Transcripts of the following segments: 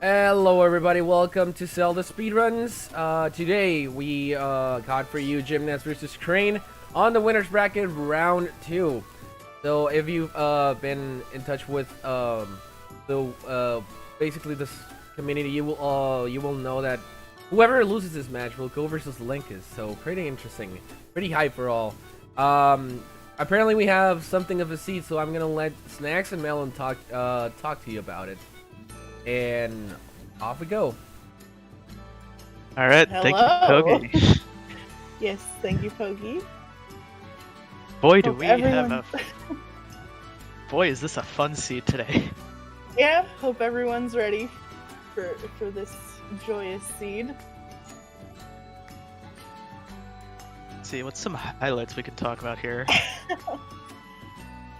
Hello everybody, welcome to ZeldaSpeedRuns. Today we got for you Gymnast versus Crane on the winner's bracket round 2. So if you've been in touch with basically this community, you will know that whoever loses this match will go versus Linkus. So pretty interesting, pretty hype for all. Apparently we have something of a seed, so I'm gonna let Snacks and Melon talk to you about it. And off we go. All right, thank you, Hello. Pogi. Yes, thank you, Pogi. Boy, do Hope we have everyone- a... Boy, is this a fun seed today. Yeah, hope everyone's ready for this joyous seed. Let's see, what's some highlights we can talk about here?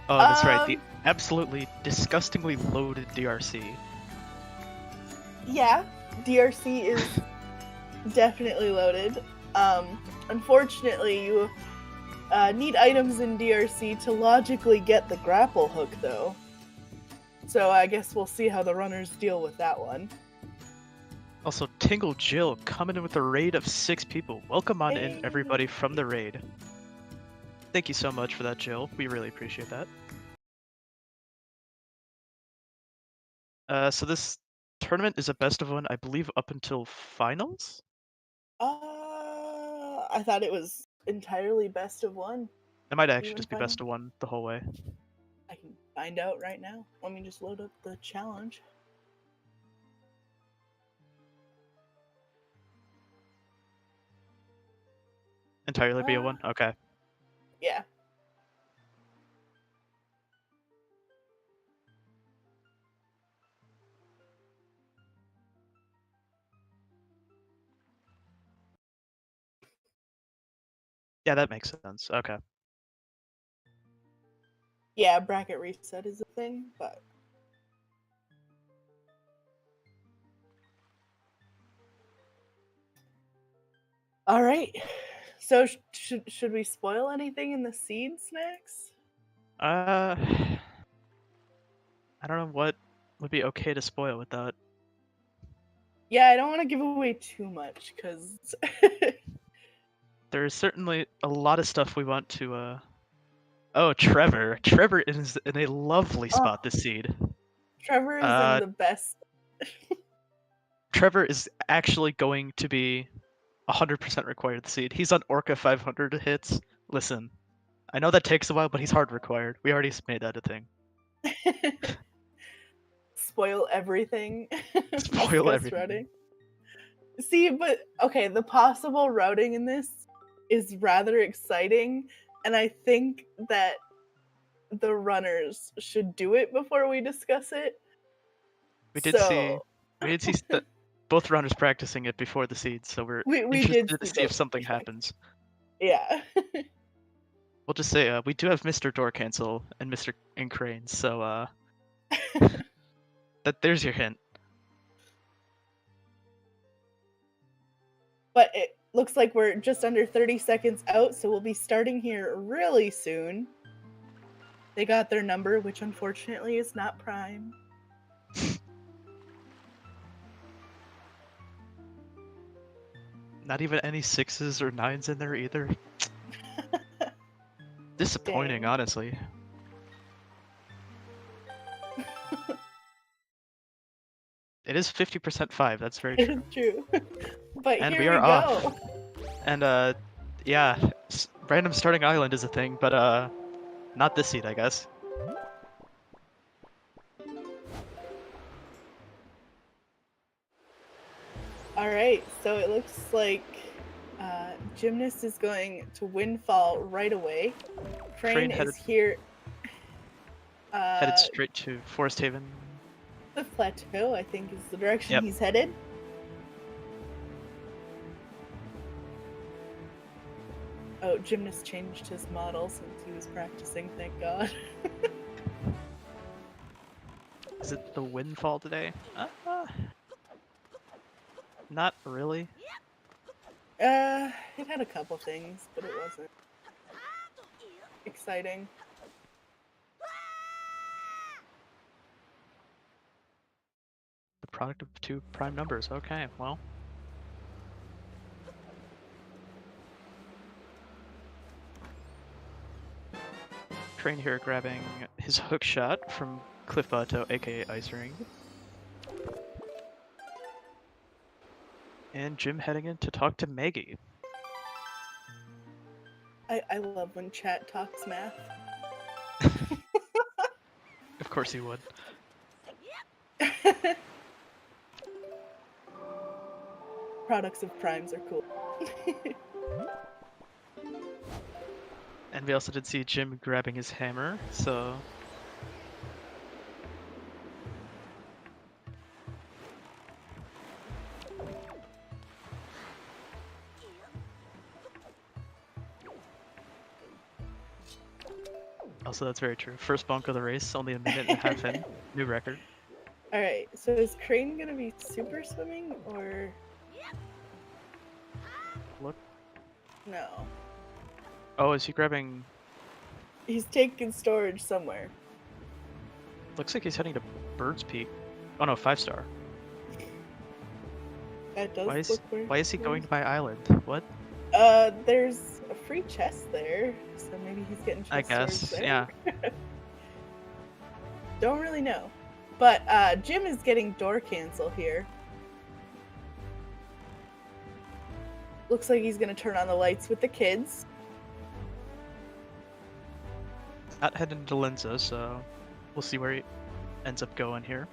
Oh, that's right, the absolutely disgustingly loaded DRC. Yeah, DRC is definitely loaded. Unfortunately, you need items in DRC to logically get the grapple hook, though. So I guess we'll see how the runners deal with that one. Also, Tingle Jill coming in with a raid of 6 people. Welcome on in, Hey. everybody, from the raid. Thank you so much for that, Jill. We really appreciate that. So this tournament is a best of 1, I believe, up until finals? I thought it was entirely best of 1. It might actually Even just be final? best of 1 the whole way. I can find out right now. Let me just load up the challenge. Entirely be a 1? Okay. Yeah. Yeah, that makes sense. Okay. Yeah, bracket reset is a thing, but all right. So should we spoil anything in the seed snacks? I don't know what would be okay to spoil with that. Yeah, I don't want to give away too much because There's certainly a lot of stuff we want to, Oh, Trevor. Trevor is in a lovely spot this seed. Trevor is in the best. Trevor is actually going to be 100% required this seed. He's on Orca 500 hits. Listen, I know that takes a while, but he's hard required. We already made that a thing. Spoil everything. Spoil Discuss everything. routing. See, but okay, the possible routing in this is rather exciting, and I think that the runners should do it before we discuss it. We did So see both runners practicing it before the seed, so we're we interested did to see see if both something runners practice. happens. Yeah. We'll just say we do have Mr. Door Cancel and Mr. Crane, so there's your hint. But it looks like we're just under 30 seconds out, so we'll be starting here really soon. They got their number, which unfortunately is not prime. Not even any 6s or 9s in there either. Disappointing, Dang. honestly. It is 50% 5, that's very true. It's true. But And here we are go. off. And yeah, random starting island is a thing, but not this seed, I guess. Alright, so it looks like Gymnast is going to Windfall right away. Crane is here. Headed straight to Forest Haven. The plateau, I think, is the direction Yep. he's headed. Oh, Gymnast changed his model since he was practicing, thank God. Is it the Windfall today? Not really. It had a couple things, but it wasn't exciting. The product of two prime numbers. Okay, well. Crane here grabbing his hook shot from Cliff Plateau, aka Ice Ring. And Jim heading in to talk to Maggie. I love when chat talks math. Of course he would. Products of primes are cool. And we also did see Jim grabbing his hammer, so... Also, that's very true. First bonk of the race, only a minute and a half in. New record. Alright, so is Crane gonna be super swimming or Look. no? Oh, is he grabbing... He's taking storage somewhere. Looks like he's heading to Bird's Peak. Oh no, 5-star. That does Why is, look where why is he it's going to my island? What? There's a free chest there, so maybe he's getting chest I guess, storage there. yeah. Don't really know. But Jim is getting door cancel here. Looks like he's gonna turn on the lights with the kids. Not heading to Linza, so we'll see where he ends up going here.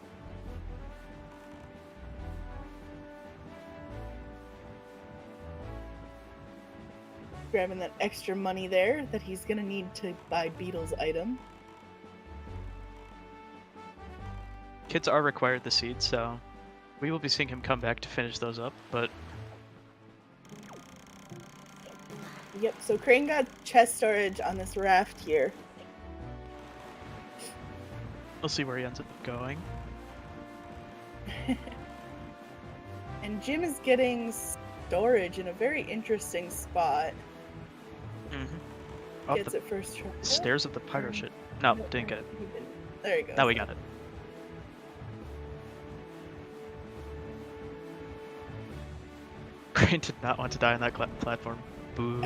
Grabbing that extra money there that he's gonna need to buy Beetle's item. Kids are required this seed, so we will be seeing him come back to finish those up, but Yep, so Crane got chest storage on this raft here. we'll see where he ends up going. And Jim is getting storage in a very interesting spot. Off Gets the it first try. stairs of the pirate ship. No, didn't get it. He didn't. There you go. Now we got it. Crane did not want to die on that platform. Boo.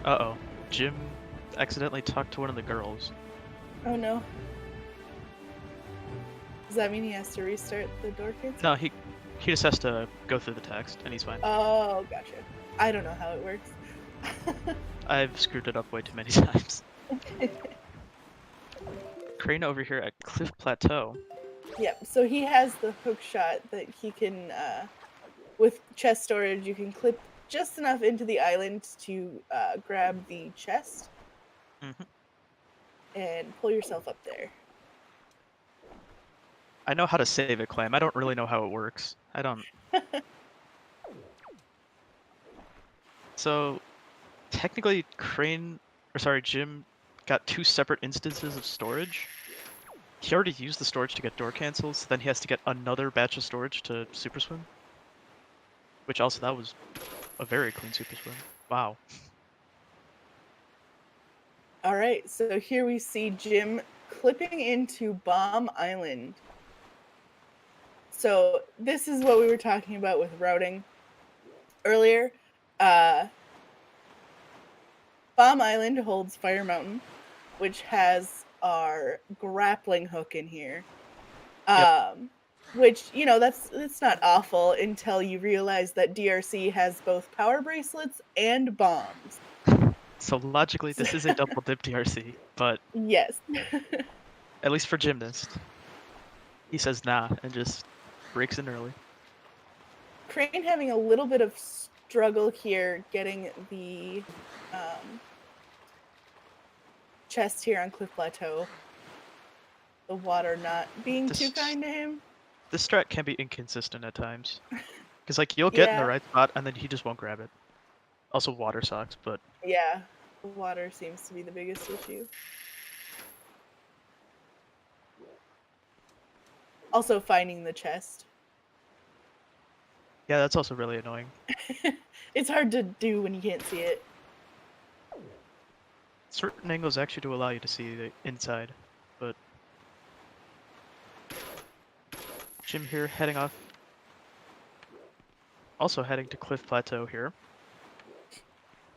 Uh-oh. Jim accidentally talked to one of the girls. Oh no. Does that mean he has to restart the door cancel? No, he just has to go through the text, and he's fine. Oh, gotcha. I don't know how it works. I've screwed it up way too many times. Crane over here at Cliff Plateau. Yep, so he has the hook shot that he can, with chest storage, you can clip just enough into the island to grab the chest and pull yourself up there. I know how to save a claim. I don't really know how it works. I don't. So, technically, Jim got 2 separate instances of storage. He already used the storage to get door cancels, then he has to get another batch of storage to super swim. Which also, that was a very clean super swim. Wow. Alright, so here we see Jim clipping into Bomb Island. So this is what we were talking about with routing earlier. Bomb Island holds Fire Mountain, which has our grappling hook in here. Which, you know, that's not awful until you realize that DRC has both power bracelets and bombs. So logically, this is a double dip DRC, but Yes. at least for Gymnast, he says nah and just breaks in early. Crane having a little bit of struggle here getting the chest here on Cliff Plateau. The water not being too kind to him. This strat can be inconsistent at times. Because, like, you'll get in the Yeah. right spot, and then he just won't grab it. Also, water sucks, but... Yeah, the water seems to be the biggest issue. Also finding the chest. Yeah, that's also really annoying. It's hard to do when you can't see it. Certain angles actually do allow you to see the inside, but... Jim here heading off. Also heading to Cliff Plateau here.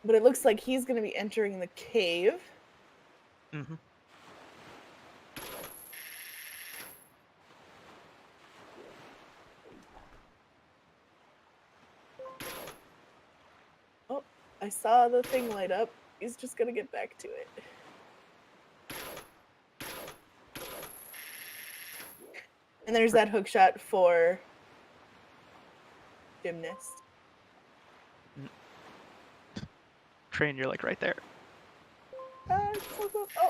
But it looks like he's going to be entering the cave. Mm-hmm. Oh, I saw the thing light up. He's just going to get back to it. And there's that hook shot for Gymnast. Train, you're like right there. So close. Oh.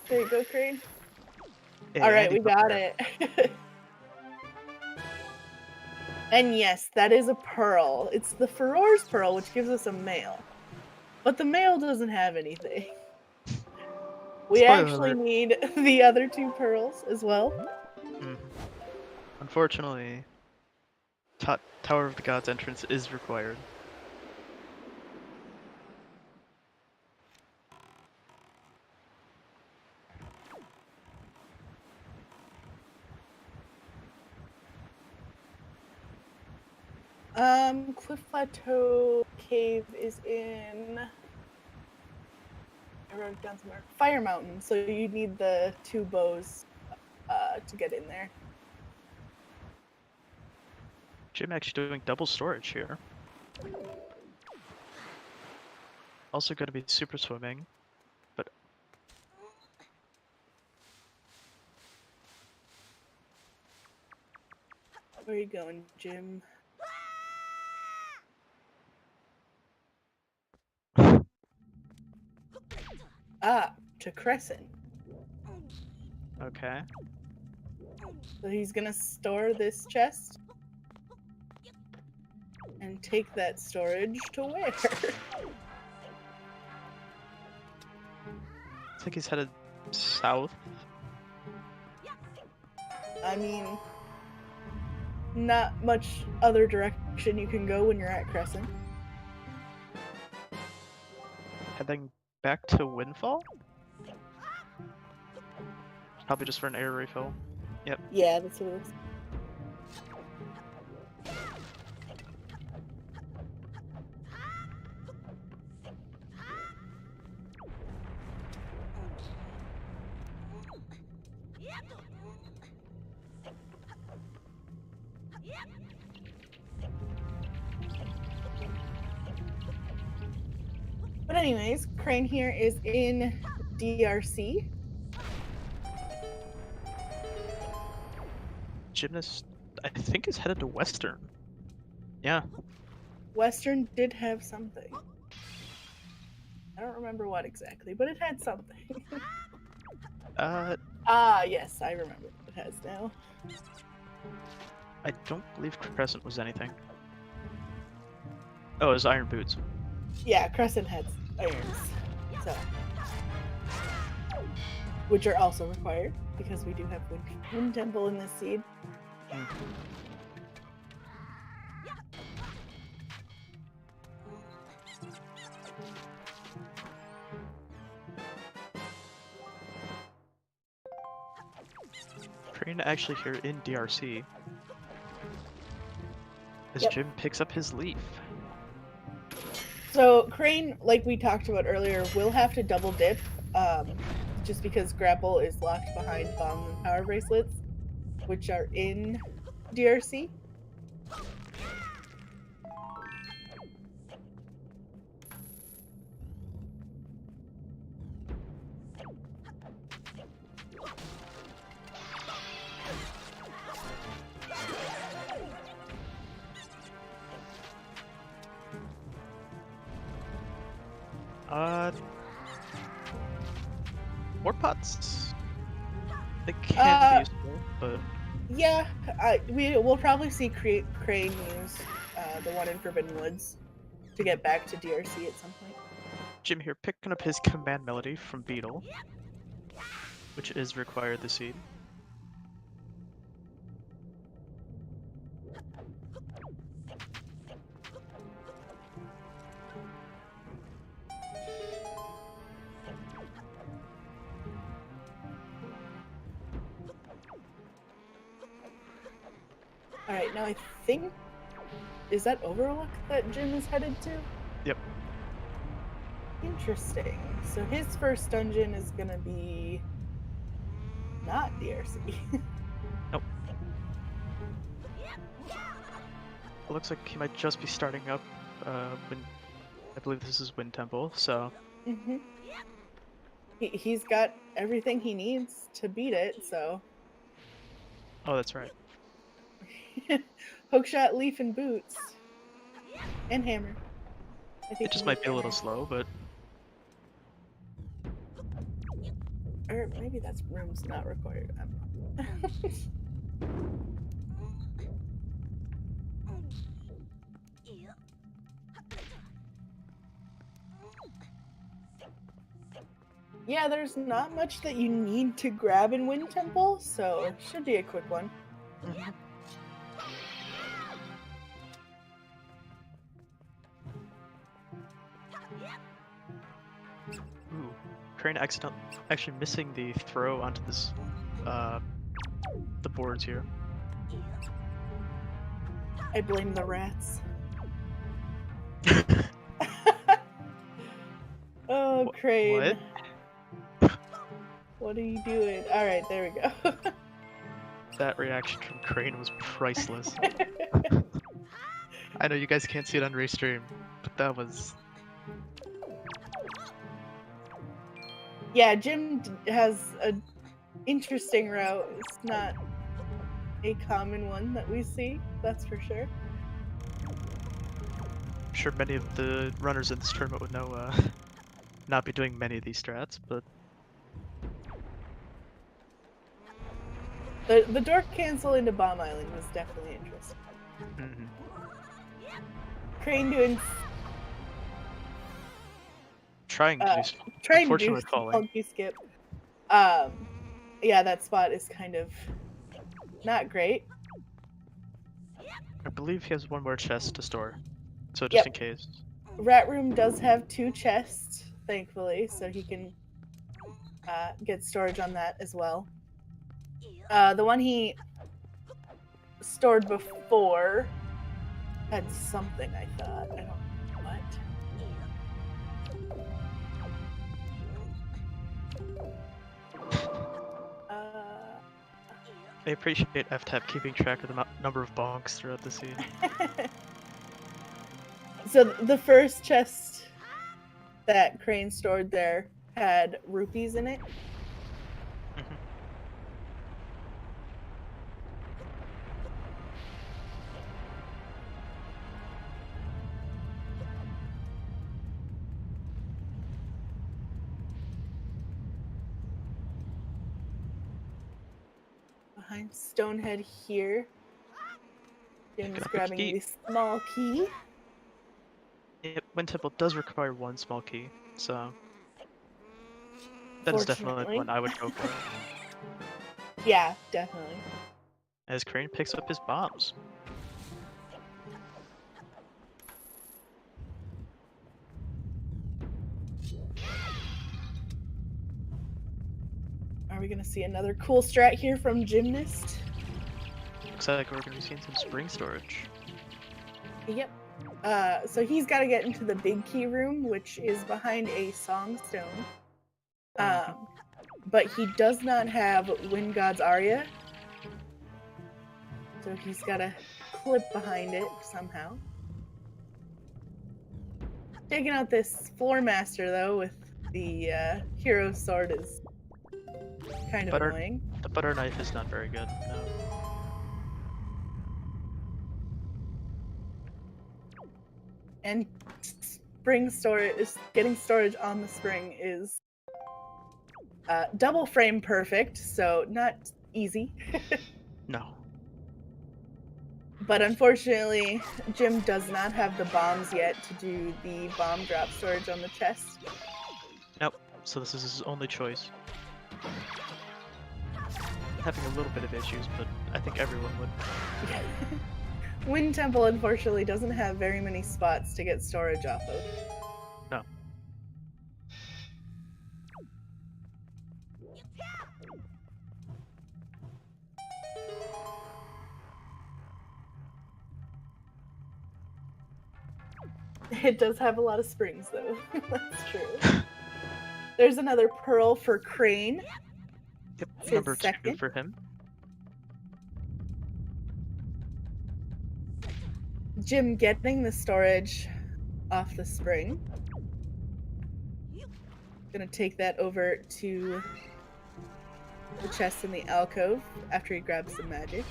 There you go, Crane. Hey, All right, Andy we got there. it. And yes, that is a pearl. It's the Furor's pearl, which gives us a male. But the male doesn't have anything. We Spoiler actually alert. need the other 2 pearls as well. Mhm. Unfortunately, Tower of the Gods entrance is required. Cliff Plateau Cave is in... I wrote it down somewhere. Fire Mountain, so you need the 2 bows to get in there. Jim actually doing double storage here. Also going to be super swimming, but Where are you going, Jim? To Crescent. okay. So he's gonna store this chest and take that storage to where? I think he's headed south. I mean, not much other direction you can go when you're at Crescent. Heading back to Windfall? Probably just for an air refill. Yep. Yeah, that's what it is. But anyways, Crane here is in DRC. Gymnast, I think, is headed to Western. Yeah. Western did have something. I don't remember what exactly, but it had something. Yes, I remember what it has now. I don't believe Crescent was anything. Oh, it was Iron Boots. Yeah, Crescent has irons. So. Which are also required, because we do have Wind Temple in this seed. Mm. Train actually here in DRC. As Yep. Jim picks up his leaf. So Crane, like we talked about earlier, will have to double dip, just because grapple is locked behind bomb and power bracelets, which are in DRC. More pots. They can be useful, but Yeah, we'll probably see Crane use the one in Forbidden Woods to get back to DRC at some point. Jim here picking up his command melody from Beetle, which is required this seed. Alright, now I think... Is that Overlook that Jim is headed to? Yep. Interesting. So his first dungeon is gonna be... not DRC. Nope. It looks like he might just be starting up when I believe this is Wind Temple, so Mm-hmm. He's got everything he needs to beat it, so... oh, that's right. Hookshot, leaf, and boots. And hammer. I think It just he might needs be a little hammer. slow, but Or maybe that's rooms not required. I don't know. Yeah, there's not much that you need to grab in Wind Temple, so it should be a quick one. ooh, Crane actually missing the throw onto this the boards here. I blame the rats. Oh, Crane. What? What are you doing? Alright, there we go. That reaction from Crane was priceless. I know you guys can't see it on Restream, but that was... Yeah, Jim has an interesting route. It's not a common one that we see, that's for sure. I'm sure many of the runners in this tournament would know not be doing many of these strats, but The door cancel into Bomb Island was definitely interesting. Crane doing trying to do trying to do unfortunately falling. funky skip. Yeah, that spot is kind of not great. I believe he has one more chest to store, so just Yep. in case. Rat Room does have 2 chests, thankfully, so he can get storage on that as well. The one he stored before had something, I thought. I don't know what. I appreciate F-Tap keeping track of the number of bonks throughout the scene. So the first chest that Crane stored there had rupees in it. Behind Stonehead here. Jim's Picking up a grabbing key. the small key. Yep, Wind Temple does require one small key, so that is definitely Fortunately. one I would go for. Yeah, definitely. As Crane picks up his bombs. Are we gonna see another cool strat here from Gymnast? Looks like we're gonna be seeing some spring storage. Yep. So he's got to get into the big key room, which is behind a song stone. But he does not have Wind God's Aria. So he's got to clip behind it somehow. Taking out this Floor Master, though, with the Hero Sword is kind of annoying. The butter knife is not very good, no. And spring storage is getting storage on the spring is double frame perfect, so not easy. No. But unfortunately, Jim does not have the bombs yet to do the bomb drop storage on the chest. Nope. So this is his only choice. Having a little bit of issues, but I think everyone would. Wind Temple unfortunately doesn't have very many spots to get storage off of. No. It does have a lot of springs, though. That's true. There's another pearl for Crane. Yep, His number 2 second. for him. Jim getting the storage off the spring. Gonna take that over to the chest in the alcove after he grabs some magic.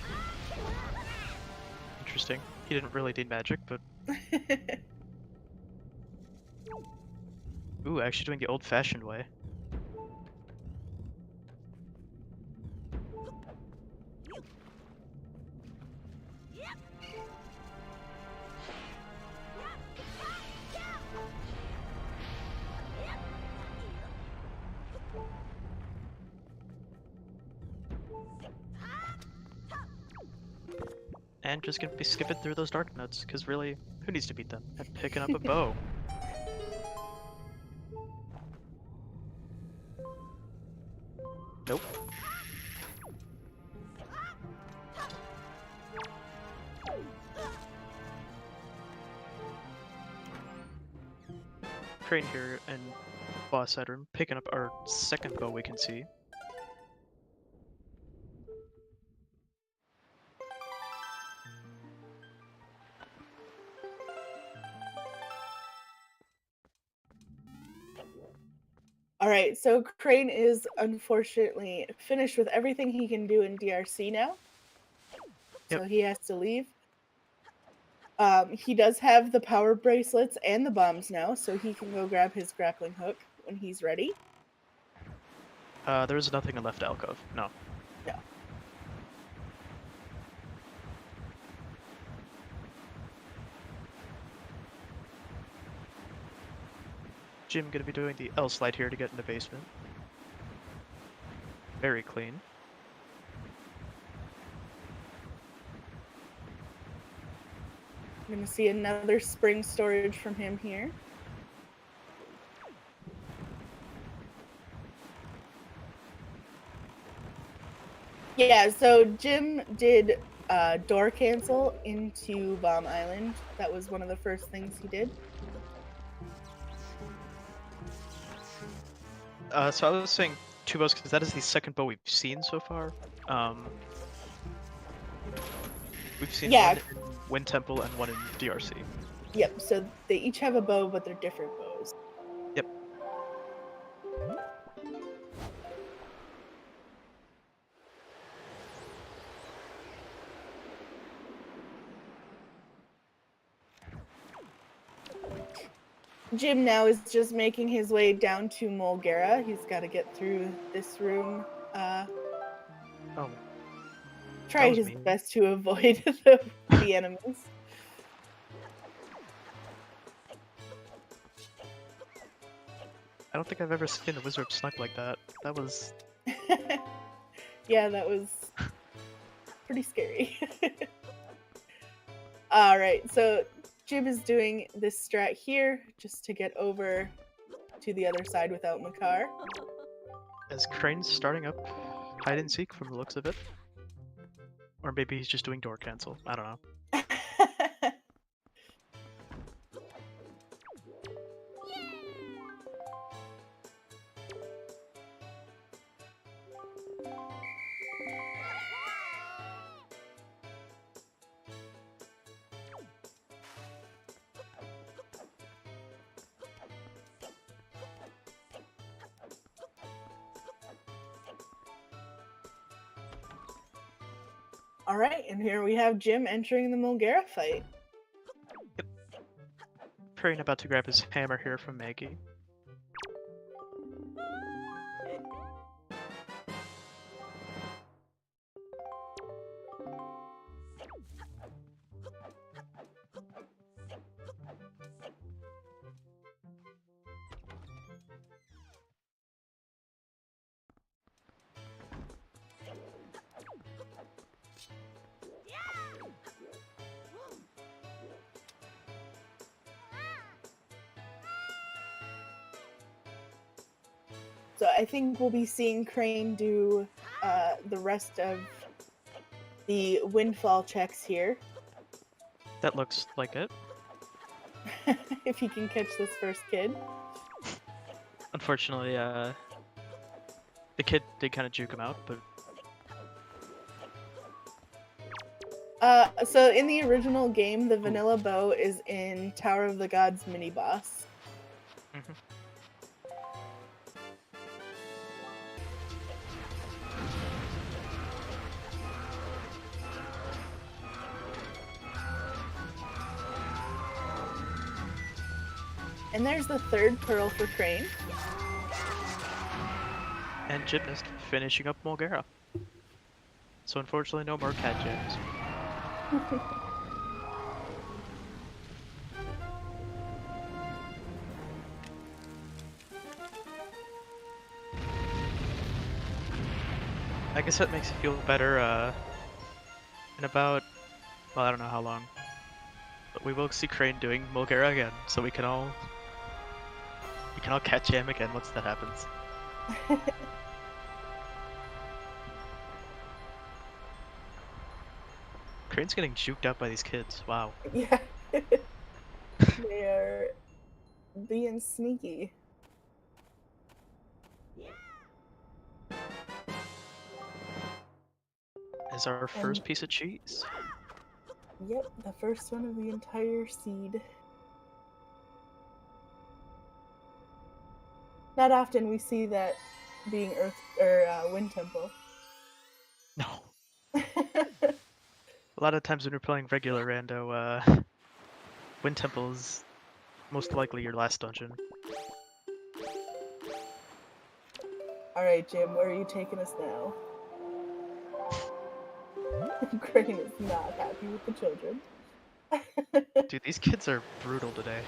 Interesting. He didn't really need magic, but ooh, actually doing the old-fashioned way. And just gonna be skipping through those dark notes, because really, who needs to beat them? And picking up a bow. Nope. Crane here and boss headroom, picking up our second bow we can see. Alright, so Crane is unfortunately finished with everything he can do in DRC now. So Yep. he has to leave. He does have the power bracelets and the bombs now, so he can go grab his grappling hook when he's ready. There is nothing in left alcove. No. No. Jim gonna be doing the L slide here to get in the basement. Very clean. I'm gonna see another spring storage from him here. Yeah, so Jim did door cancel into Bomb Island. That was one of the first things he did. So I was saying 2 bows because that is the second bow we've seen so far. We've seen Yeah. one in Wind Temple and one in DRC. Yep, so they each have a bow, but they're different bows. Yep. Jim now is just making his way down to Mulgara. He's got to get through this room. Oh, Try was his mean. best to avoid the enemies. I don't think I've ever seen a wizard snuck like that. That was... Yeah, that was pretty scary. Alright, so Jim is doing this strat here just to get over to the other side without Makar. As Crane's starting up hide and seek from the looks of it. Or maybe he's just doing door cancel. I don't know. Alright, and here we have Jim entering the Mulgara fight. Crane about to grab his hammer here from Maggie. So I think we'll be seeing Crane do the rest of the windfall checks here. That looks like it. if he can catch this first kid. Unfortunately, the kid did kind of juke him out, but So in the original game, the vanilla bow is in Tower of the Gods mini boss. mhm. And there's the third pearl for Crane. And Gymnast finishing up Mulgara. So unfortunately, no more cat jams. I guess that makes it feel better, in about, well, I don't know how long. But we will see Crane doing Mulgara again, so we can all cat jam again once that happens. Crane's getting juked out by these kids, wow. Yeah. They're being sneaky. Is our first piece of cheese. Yep, the first one of the entire seed. Not often we see that being Earth or Wind Temple. No. A lot of times when you're playing regular rando, Wind Temple is most likely your last dungeon. Alright, Jim, where are you taking us now? Crane is not happy with the children. Dude, these kids are brutal today.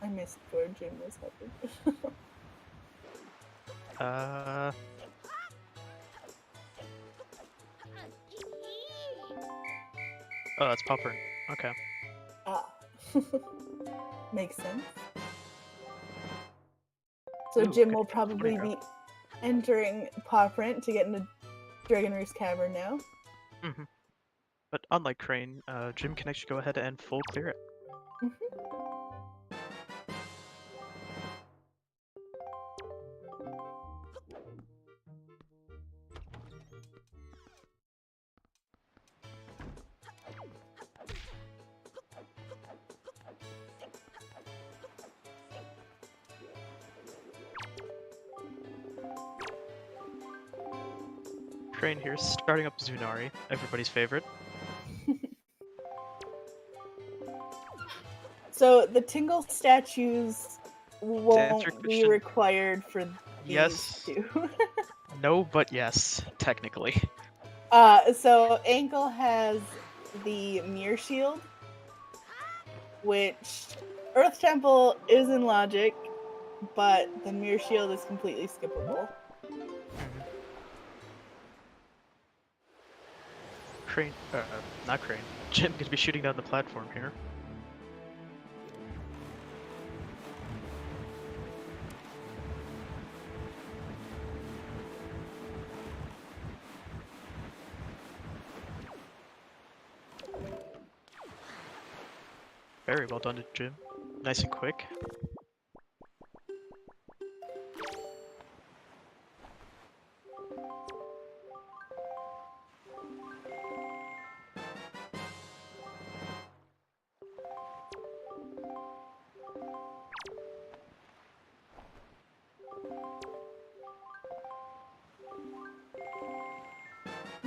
I missed where Jim was headed. Oh, that's Popper. Okay. Ah. Makes sense. So Ooh, Jim good will catch, probably Micro. be entering Paw Print to get into Dragon Roost Cavern now. Mm-hmm. But unlike Crane, Jim can actually go ahead and full clear it. Crane here starting up Zunari, everybody's favorite. So the Tingle statues won't be question, required for these yes. two. No, but yes, technically. So Ankle has the Mirror Shield, which Earth Temple is in logic, but the Mirror Shield is completely skippable. Crane, not Crane. Jim could be shooting down the platform here. Very well done to Jim. Nice and quick.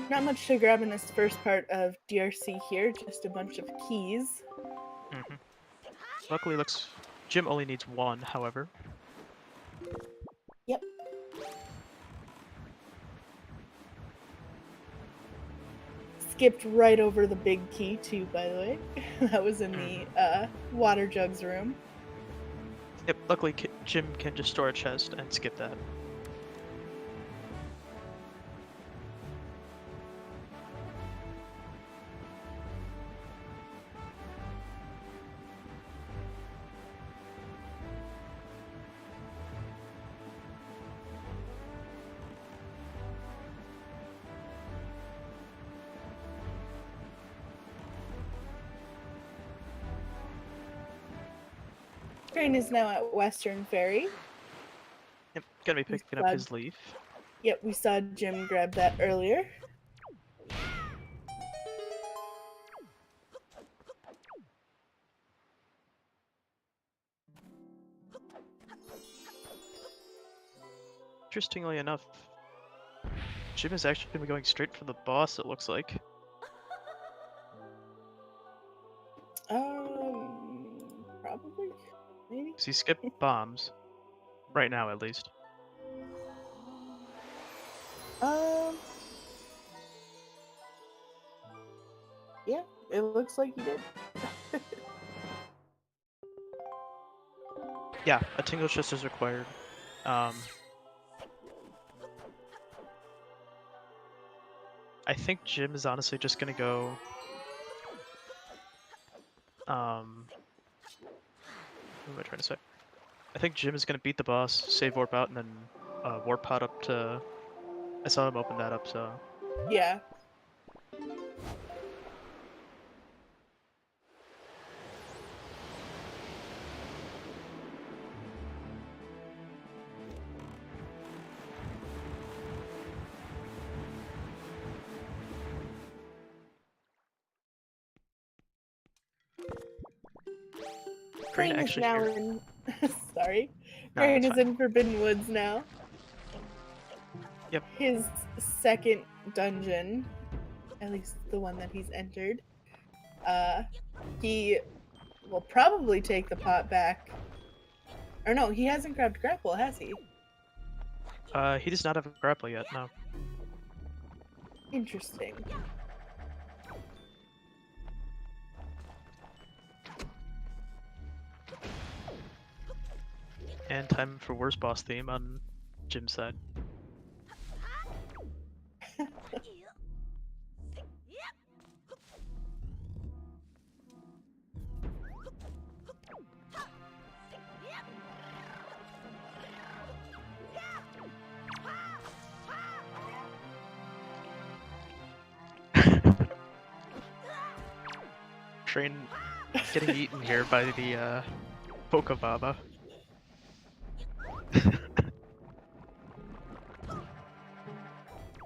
Not much to grab in this first part of DRC here, just a bunch of keys. Mm-hmm. Luckily, looks Jim only needs one, however. Yep. Skipped right over the big key too, by the way. That was in the water jugs room. Yep, luckily Jim can just store a chest and skip that. Crane is now at Western Ferry. Yep, gonna be picking up Glad- his leaf. Yep, we saw Jim grab that earlier. Interestingly enough, Jim is actually gonna be going straight for the boss, it looks like. Probably, maybe. Because he skipped bombs. Right now, at least. Yeah, it looks like he did. Yeah, a tingle chest is required. I think Jim is honestly just gonna go. What am I trying to say? I think Jim is gonna beat the boss, save warp out, and then warp pod up to. I saw him open that up, so. Yeah. Crane is actually now here. in. Sorry. No, Crane that's is fine. in Forbidden Woods now. Yep. His second dungeon, at least the one that he's entered. He will probably take the pot back. Or no, he hasn't grabbed grapple, has he? He does not have a grapple yet, no. Interesting. And time for worst boss theme on Jim's side. Train getting eaten here by the Pokebaba.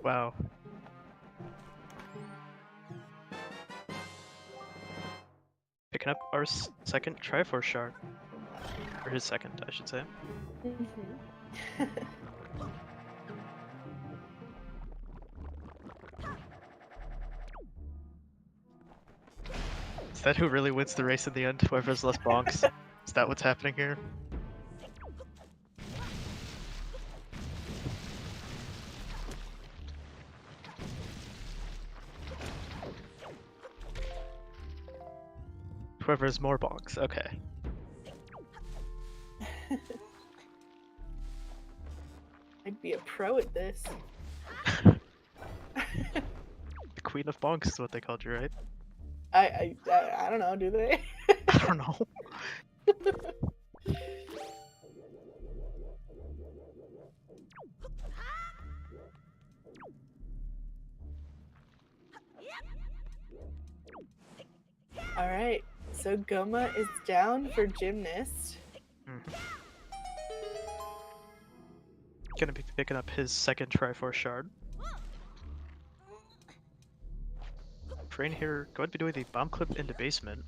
Wow. Picking up our second Triforce shard. Or his second, I should say. Mhm. Is that who really wins the race in the end? Whoever has less bonks? Is that what's happening here? Whoever has more bonks, okay. I'd be a pro at this. The Queen of Bonks is what they called you, right? I don't know, do they? I don't know. Alright, so Goma is down for Gymnast. Gonna be picking up his second Triforce shard. Train here, going to be doing the bomb clip into basement.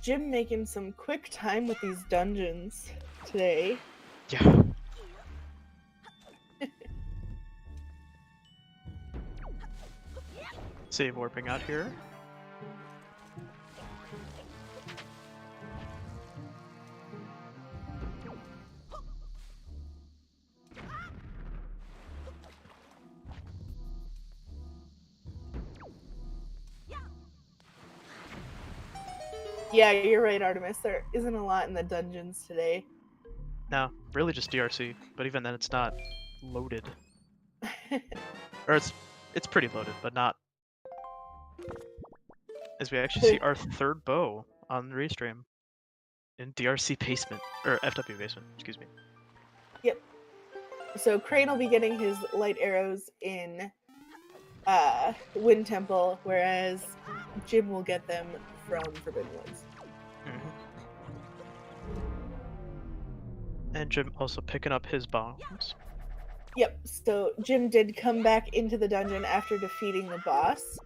Jim making some quick time with these dungeons today. Yeah. Save warping out here. Yeah, you're right, Artemis. There isn't a lot in the dungeons today. No, really just DRC, but even then it's not loaded. Or it's pretty loaded, but not. As we actually see our third bow on the restream in DRC basement or FW basement, excuse me. Yep. So Crane will be getting his light arrows in Wind Temple, whereas Jim will get them from Forbidden Woods. And Jim also picking up his bombs. Yep, so Jim did come back into the dungeon after defeating the boss.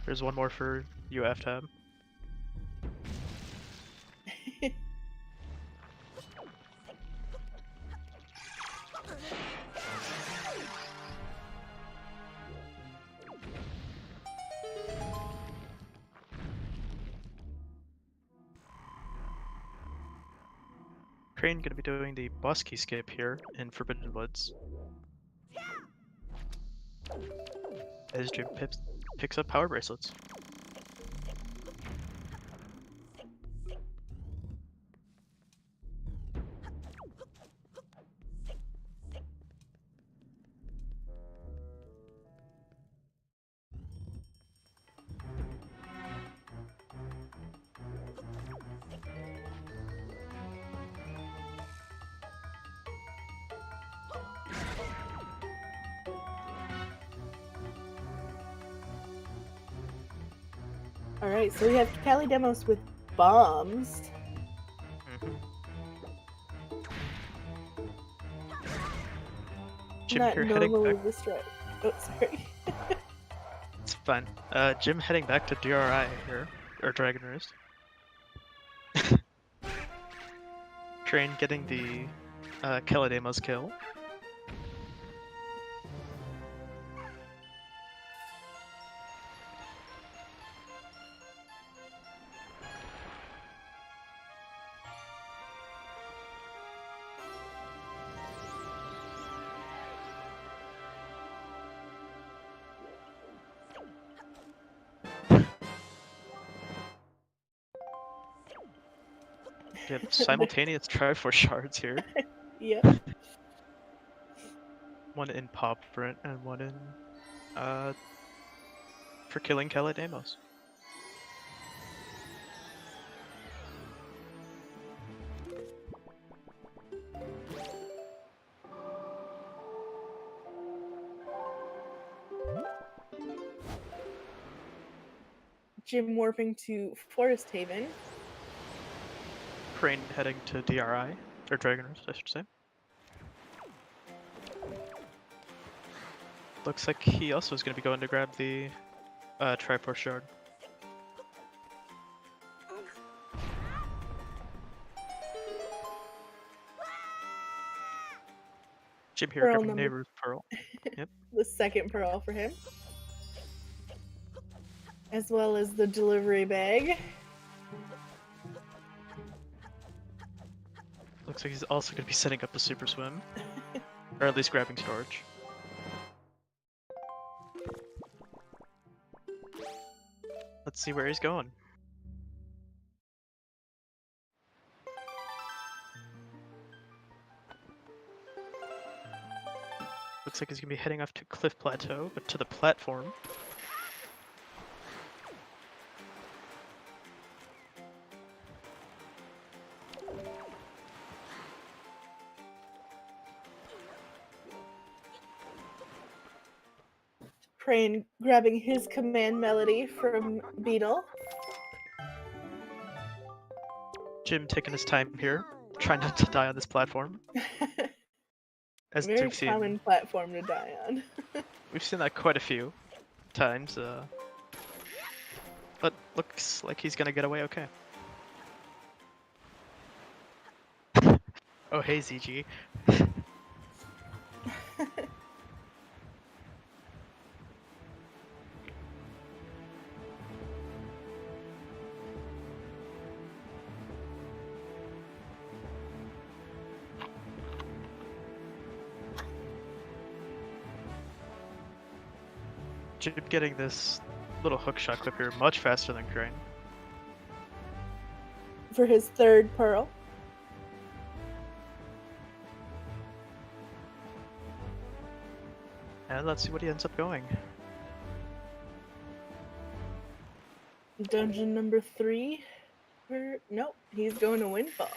There's one more for you, F-Tab. Crane gonna be doing the boss keyscape here in Forbidden Woods. As Jim picks up power bracelets. Alright, so we have Cali Demos with bombs. Jim Not here heading normally back. this right. Oh, sorry. It's fine. Jim heading back to DRI here, or Dragon Roost. Crane getting the Kelidemos kill. You have simultaneous Triforce shards here. Yep. One in Pop Print and one in for killing Kelidemos. Jim warping to Forest Haven. Crane heading to DRI, or Dragon Roost, I should say. Looks like he also is going to be going to grab the Triforce shard. Jim here Pearl grabbing number- Neighbor's Pearl. The second pearl for him. As well as the delivery bag. Looks like he's also going to be setting up a super swim. Or at least grabbing storage. Let's see where he's going. Looks like he's going to be heading off to Cliff Plateau, but to the platform. Crane grabbing his command melody from Beetle. Jim taking his time here, trying not to die on this platform. As Very we've seen, common platform to die on. we've seen that quite a few times. But looks like he's gonna get away okay. Oh hey ZG. Jim getting this little hook shot clip here much faster than Crane. For his third pearl. And let's see what he ends up going. Dungeon number 3. Nope, he's going to Windfall.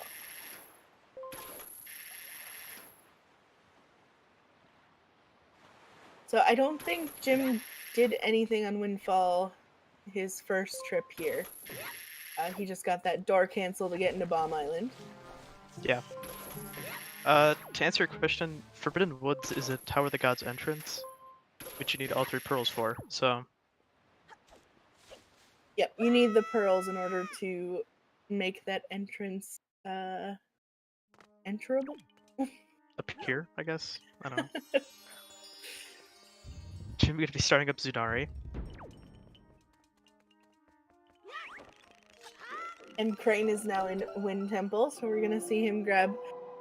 So I don't think Jim did anything on Windfall his first trip here. He just got that door canceled to get into Bomb Island. Yeah. To answer your question, Forbidden Woods is a Tower of the Gods entrance, which you need all 3 pearls for, so... Yep, you need the pearls in order to make that entrance enterable. Up here, I guess? I don't know. Jim gonna be starting up Zunari. And Crane is now in Wind Temple, so we're gonna see him grab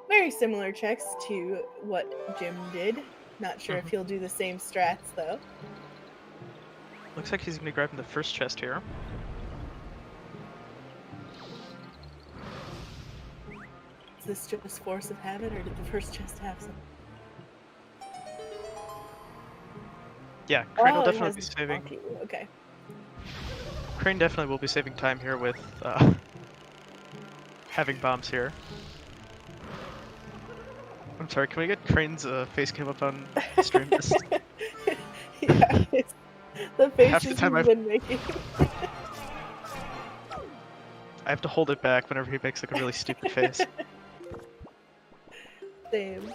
very similar checks to what Jim did. Not sure if he'll do the same strats though. Looks like he's gonna be grabbing the first chest here. Is this just force of habit, or did the first chest have some? Yeah, Crane will it definitely has be the saving. hockey. Okay. Crane definitely will be saving time here with having bombs here. I'm sorry, can we get Crane's face cam up on stream? Yeah, it's the Half the faces time he's been making. I have to hold it back whenever he makes like a really stupid face. Same.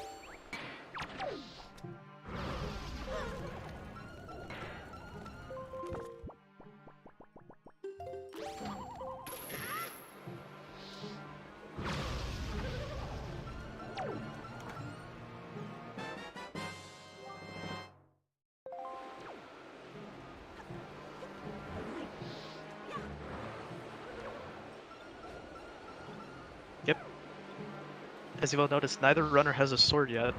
Yep. As you will notice, neither runner has a sword yet.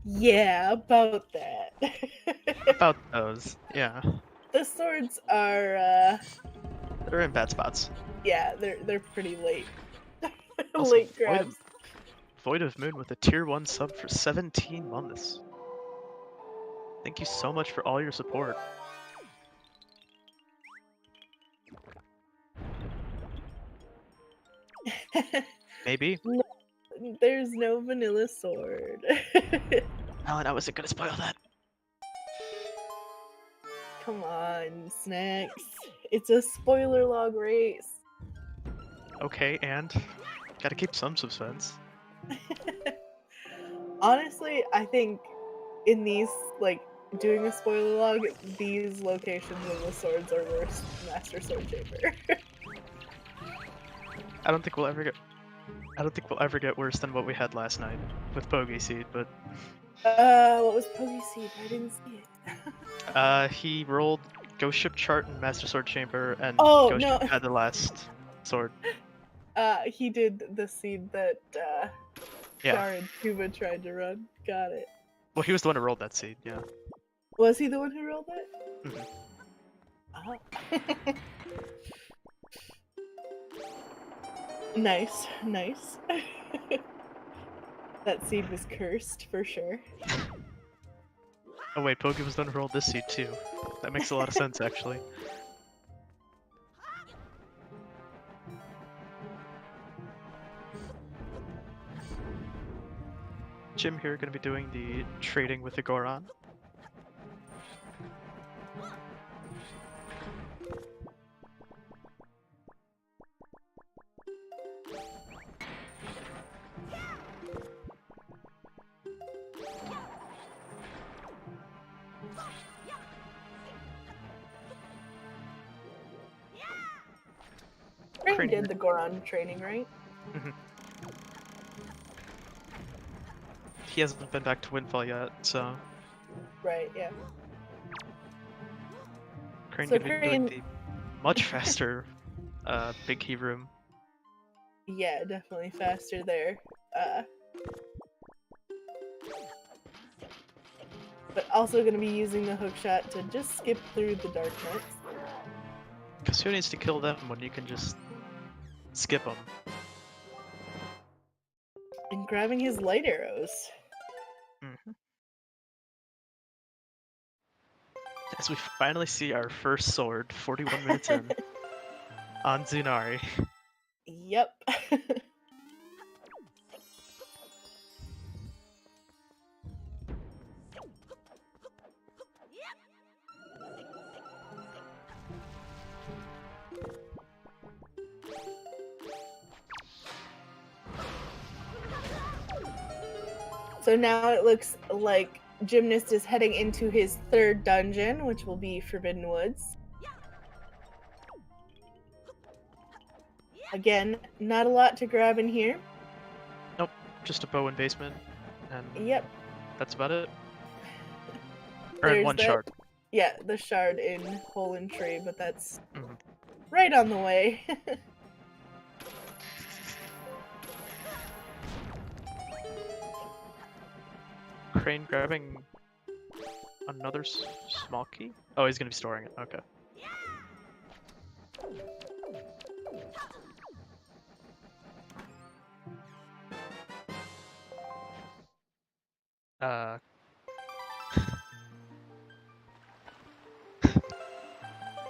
Yeah, about that. About those, yeah. The swords are They're in bad spots. yeah, they're pretty late. Also, Late grabs. Void of Moon with a tier 1 sub for 17 months. Thank you so much for all your support. Maybe. No, there's no vanilla sword. Alan, I wasn't gonna spoil that. Come on, Snacks. It's a spoiler log race. Okay, and gotta keep some suspense. Honestly, I think in these, like, doing a spoiler log, these locations of the swords are worse than Master Sword Chamber. I don't think we'll ever get worse than what we had last night with Bogey Seed, but What was Poggy Seed? I didn't see it. he rolled Ghost Ship Chart and Master Sword Chamber, and Oh, Ghost no. Ship had the last sword. He did the seed that, Yeah. Char and Tuba tried to run. Got it. Well, he was the one who rolled that seed, yeah. Was he the one who rolled it? Mhm. Oh. Nice, nice. That seed was cursed, for sure. Oh wait, Poggy was the one who rolled this seed too. That makes a lot of sense, actually. Jim here gonna be doing the trading with the Goron. Crane did the Goron training, right? Mhm. He hasn't been back to Windfall yet, so Right, yeah. Crane So gonna be doing the much faster big key room. Yeah, definitely faster there. But also gonna be using the hookshot to just skip through the dark nets. Because who needs to kill them when you can just skip them? And grabbing his light arrows. As we finally see our first sword, 41 minutes in. on Zunari. Yep. So now it looks like Gymnast is heading into his third dungeon, which will be Forbidden Woods. Again, not a lot to grab in here. Nope, just a bow and basement, and Yep. that's about it. Or in There's one that- shard. Yeah, the shard in Hole and Tree, but that's Mhm. right on the way. Crane grabbing another small key? Oh, he's gonna be storing it. Okay.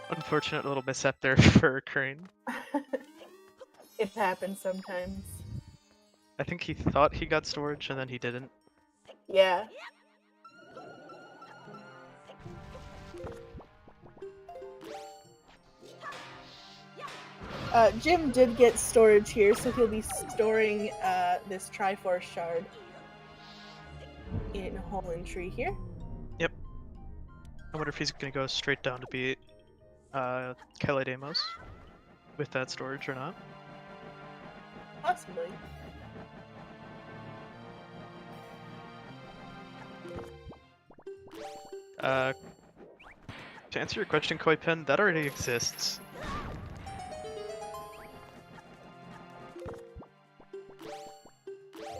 Unfortunate little mishap there for Crane. It happens sometimes. I think he thought he got storage and then he didn't. Yeah. Jim did get storage here, so he'll be storing this Triforce shard in Hole and Tree here. I wonder if he's gonna go straight down to beat Kelly Demos with that storage or not. Possibly. To answer your question, Koi Pen, that already exists.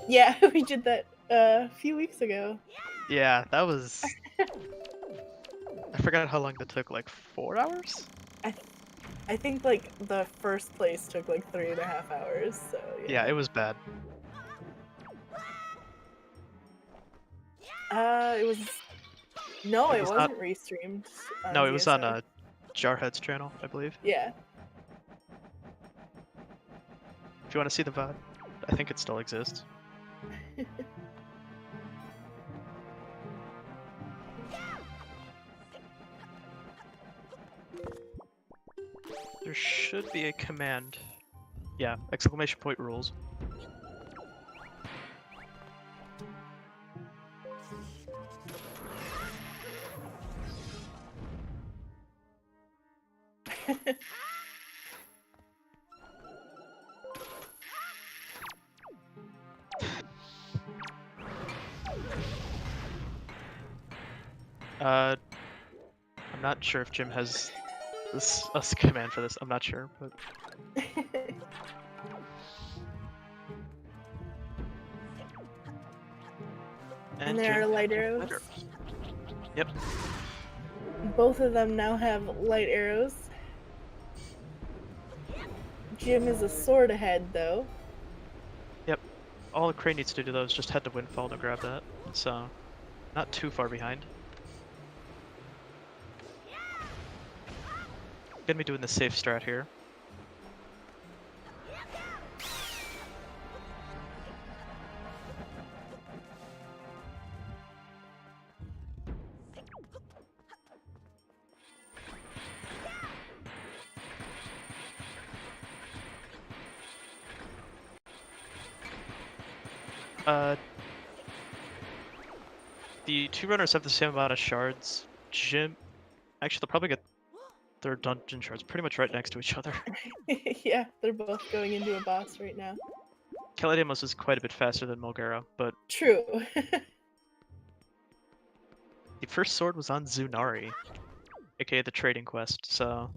Yeah, we did that a few weeks ago. Yeah, that was... I forgot how long that took, like 4 hours? I think like the first place took like 3.5 hours, so Yeah, it was bad. It was no, It it was wasn't not- restreamed. No, it was on ZSO. Jarhead's channel, I believe. Yeah. If you want to see the VOD, I think it still exists. There should be a command. Yeah, exclamation point rules. I'm not sure if Jim has a command for this. I'm not sure, but And there are Jim light has arrows. light Yep. Both of them now have light arrows. Jim is a sword ahead, though. All Crane needs to do though is just head to Windfall to grab that. So, not too far behind. Gonna be doing the safe strat here. The two runners have the same amount of shards. Jim, actually, they'll probably get their dungeon shards pretty much right next to each other. Yeah, they're both going into a boss right now. Kelly Demos is quite a bit faster than Mulgara, but True. the first sword was on Zunari, aka the trading quest, so...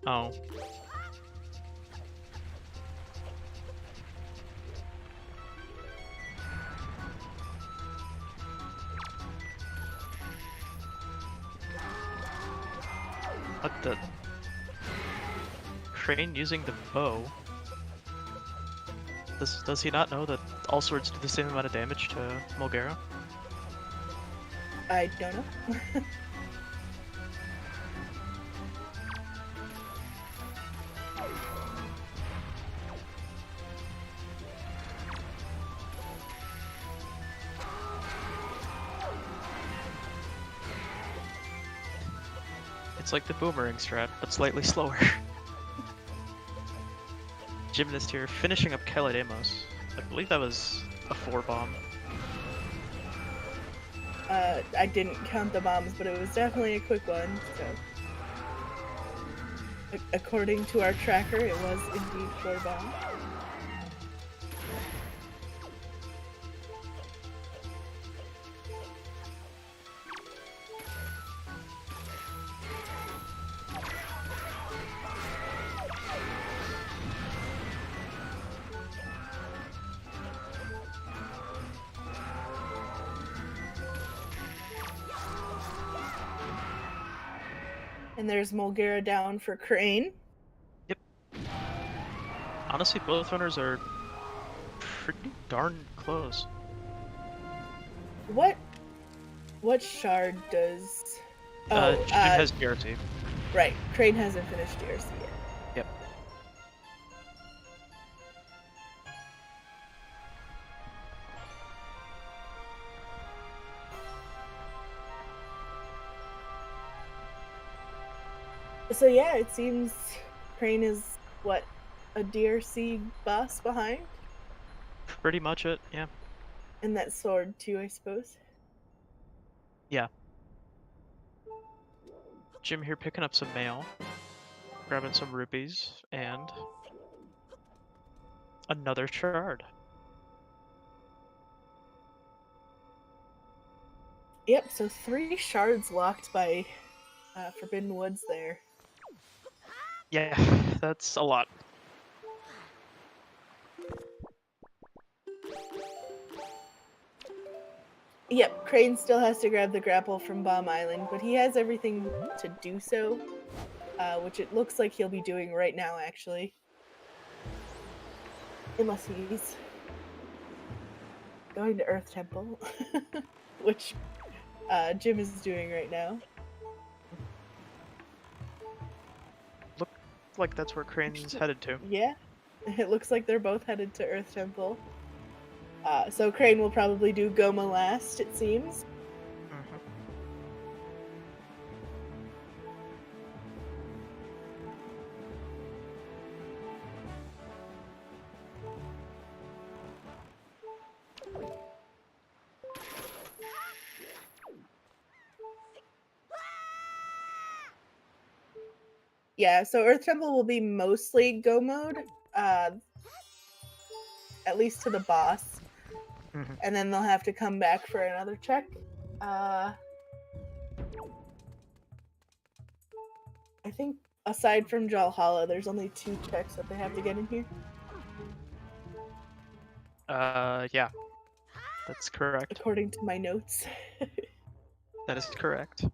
Oh. What the... Crane using the bow? Does he not know that all swords do the same amount of damage to Mulgara? I don't know. It's like the boomerang strat, but slightly slower. Gymnast here, finishing up Kelidamos. I believe that was a 4-bomb. I didn't count the bombs, but it was definitely a quick one, so... According to our tracker, it was indeed 4 bombs. And there's Mulgara down for Crane. Yep. Honestly, both runners are pretty darn close. What shard does... Jim has DRT. Right, Crane hasn't finished DRC yet. Yep. So yeah, it seems Crane is, what, a DRC boss behind? Pretty much it, yeah. And that sword too, I suppose. Yeah. Jim here picking up some mail, grabbing some rupees, and another shard. Yep, so 3 shards locked by Forbidden Woods there. Yeah, that's a lot. Yep, Crane still has to grab the grapple from Bomb Island, but he has everything to do so, which it looks like he'll be doing right now, actually. Unless he's going to Earth Temple, which Jim is doing right now. Looks like that's where Crane's headed to. Yeah, it looks like they're both headed to Earth Temple. So Crane will probably do Goma last, it seems. Mhm. Yeah, so Earth Temple will be mostly Go mode, at least to the boss. Mhm. And then they'll have to come back for another check. I think aside from Jalhalla, there's only 2 checks that they have to get in here. Yeah. That's correct. According to my notes. That is correct.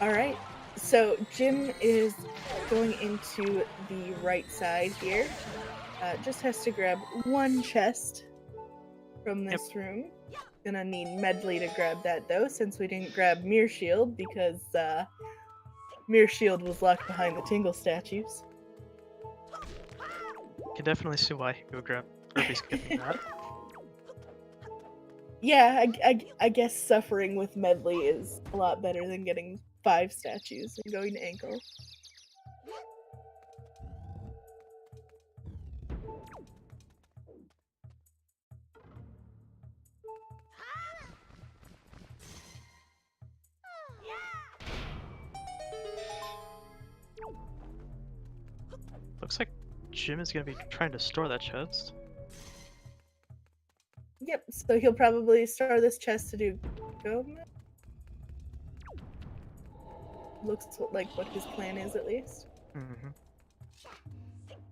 Alright, so Jim is going into the right side here. Just has to grab 1 chest from this room. Gonna need Medley to grab that though, since we didn't grab Mirror Shield, because Mirror Shield was locked behind the Tingle statues. Can definitely see why he would grab or be skipping that. Yeah, I guess suffering with Medley is a lot better than getting 5 statues and going to ankle. Looks like Jim is gonna be trying to store that chest. Yep, so he'll probably store this chest to do go. Looks like what his plan is, at least. Mm-hmm.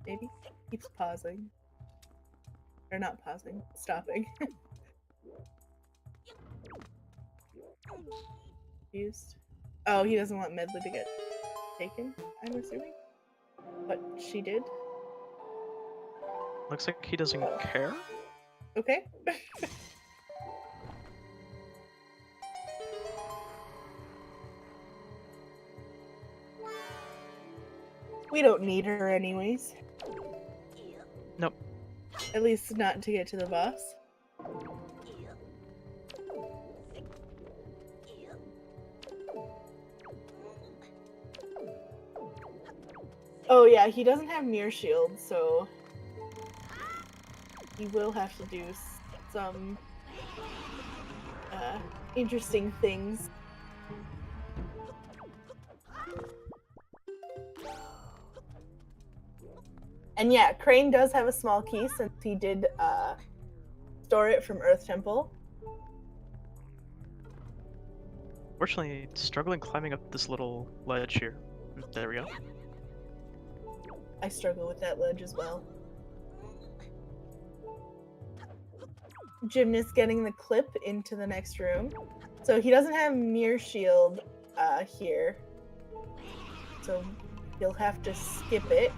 Maybe. Keeps pausing. Or not pausing, stopping. Used. Oh, he doesn't want Medley to get taken, I'm assuming. But she did. Looks like he doesn't care. Okay. We don't need her anyways. Nope. At least not to get to the boss. Oh yeah, he doesn't have Mirror Shield, so he will have to do some interesting things. And yeah, Crane does have a small key since he did store it from Earth Temple. Fortunately, struggling climbing up this little ledge here. There we go. I struggle with that ledge as well. Gymnast getting the clip into the next room. So he doesn't have Mirror Shield here. So he'll have to skip it.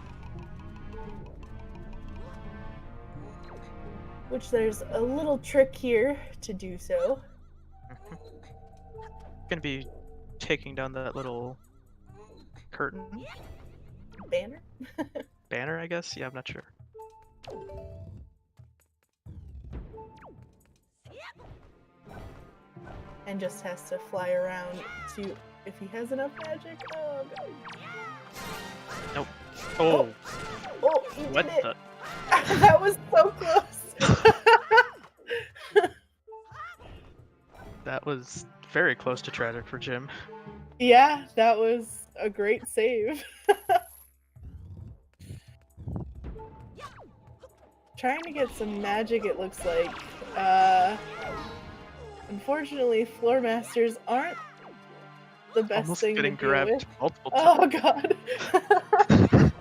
Which there's a little trick here to do so. Gonna be taking down that little curtain. Banner? Banner, I guess? Yeah, I'm not sure. And just has to fly around to if he has enough magic. Oh god. Nope. Oh! Oh, he What did it! the? That was so close! That was very close to tragic for Jim. Yeah, that was a great save. Trying to get some magic, it looks like. Unfortunately, floor masters aren't the best Almost thing getting to deal grabbed with. multiple times. Oh god.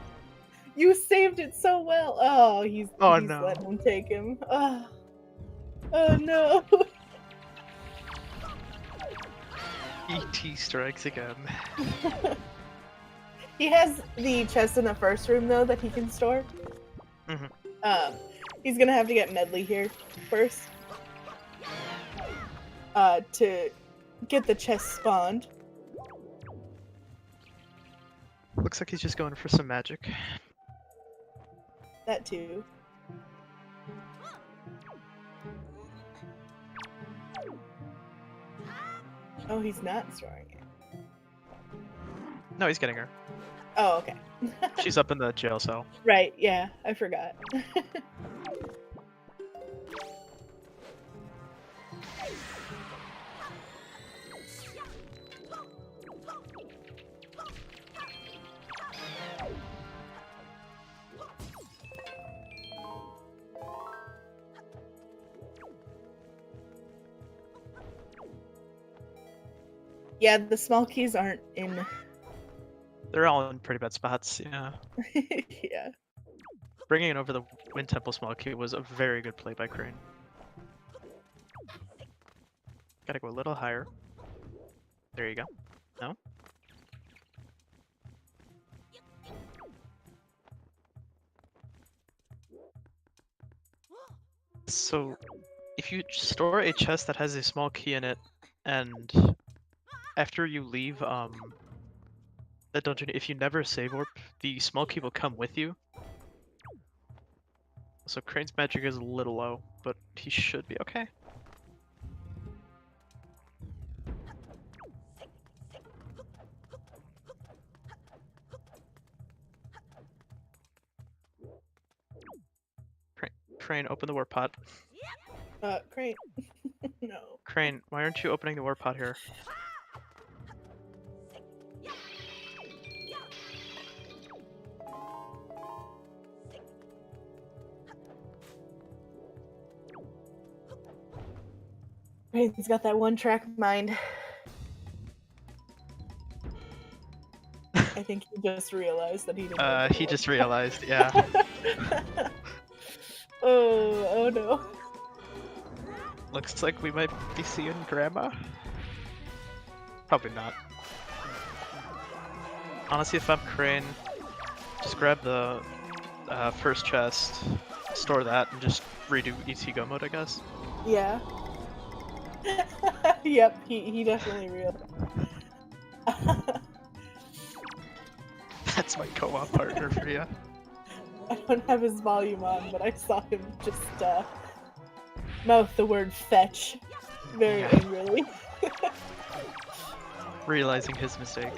You saved it so well. Oh, he's Oh, letting no. him take him. Oh no. E.T. strikes again. He has the chest in the first room though that he can store. Mhm. He's gonna have to get Medley here first. To get the chest spawned. Looks like he's just going for some magic. That too. Oh, he's not storing it. No, he's getting her. Oh, okay. She's up in the jail cell. Right, yeah, I forgot. Yeah, the small keys aren't in. They're all in pretty bad spots, yeah. Yeah. Bringing it over the Wind Temple small key was a very good play by Crane. Gotta go a little higher. There you go. No? So, if you store a chest that has a small key in it, and after you leave the dungeon, if you never save warp, the small key will come with you. So Crane's magic is a little low, but he should be okay. Crane, open the warp pot. Crane. No. Crane, why aren't you opening the warp pot here? Crane's got that one-track mind. I think he just realized that he didn't. He just realized, yeah. Oh no. Looks like we might be seeing Grandma. Probably not. Honestly, if I'm Crane, just grab the first chest, store that, and just redo ET Go mode, I guess. Yeah. Yep, he definitely realized. That's my co-op partner for you. I don't have his volume on, but I saw him just mouth the word fetch very angrily. Realizing his mistake.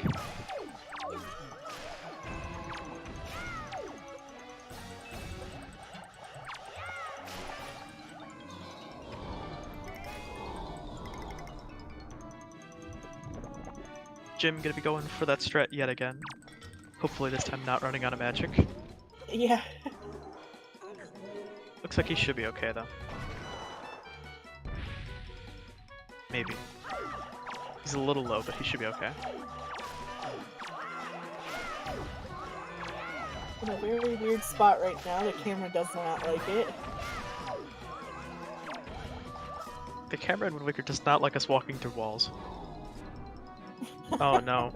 Jim gonna be going for that strat yet again. Hopefully this time not running out of magic. Yeah. Looks like he should be okay though. Maybe. He's a little low, but he should be okay. In a very weird spot right now. The camera does not like it. The camera in Wind Waker does not like us walking through walls. Oh no.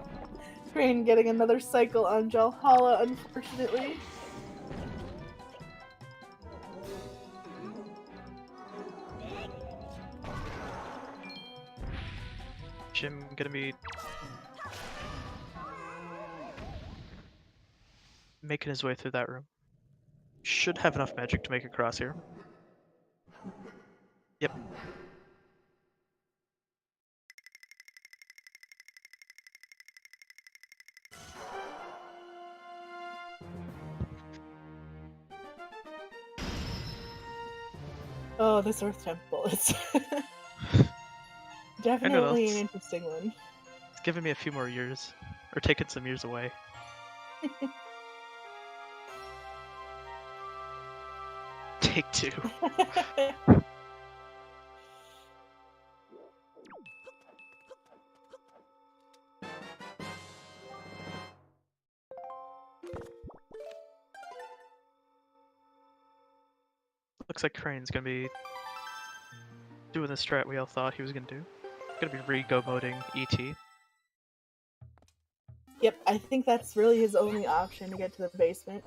Crane getting another cycle on Jalhalla, unfortunately. Jim gonna be making his way through that room. Should have enough magic to make it across here. Yep. Oh, this Earth Temple is definitely an interesting one. It's given me a few more years, or taken some years away. Take two. Looks like Crane's gonna be doing the strat we all thought he was gonna do. Gonna be re-go moding ET. Yep, I think that's really his only option to get to the basement.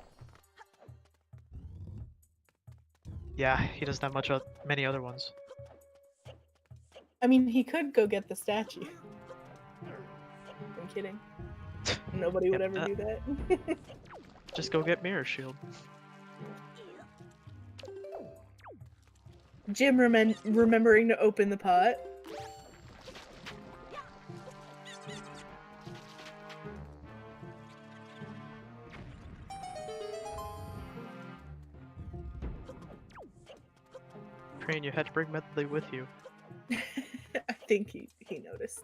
Yeah, he doesn't have many other ones. I mean, he could go get the statue. I'm kidding. Nobody would ever do that. Just go get Mirror Shield. Jim remembering to open the pot. Crane, you had to bring Medley with you. I think he noticed.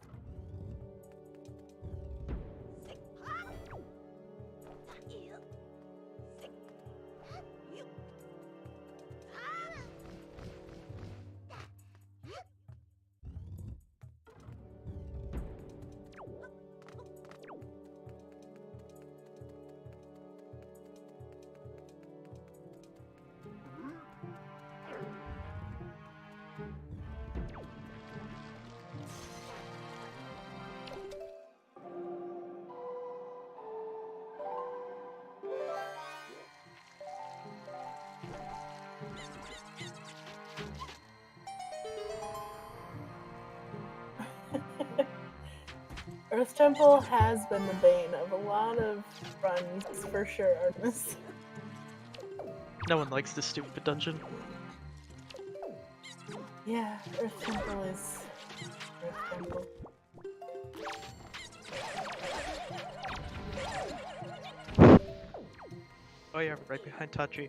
Earth Temple has been the bane of a lot of runs, for sure, Artemis. No one likes this stupid dungeon. Yeah, Earth Temple is Earth Temple. Oh yeah, right behind Tachi.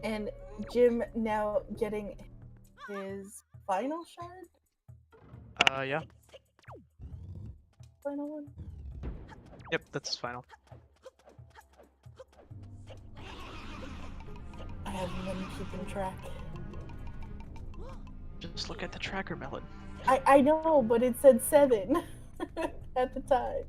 And Jim now getting his final shard? Yeah. Final one? Yep, that's final. I haven't been keeping track. Just look at the tracker melon. I know, but it said 7 at the time.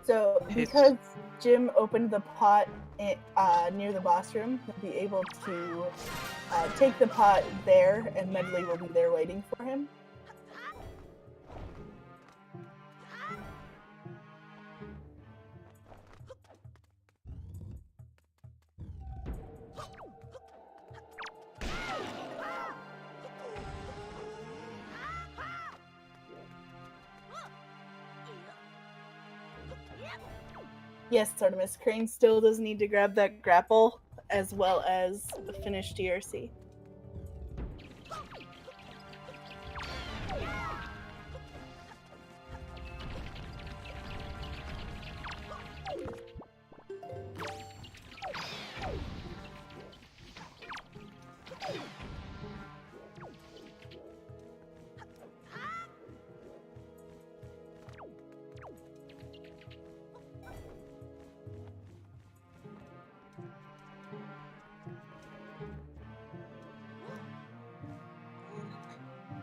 So, because Jim opened the pot near the boss room, he'll be able to take the pot there, and Medley will be there waiting for him. Yes, Artemis, Crane still does need to grab that grapple as well as the finished DRC.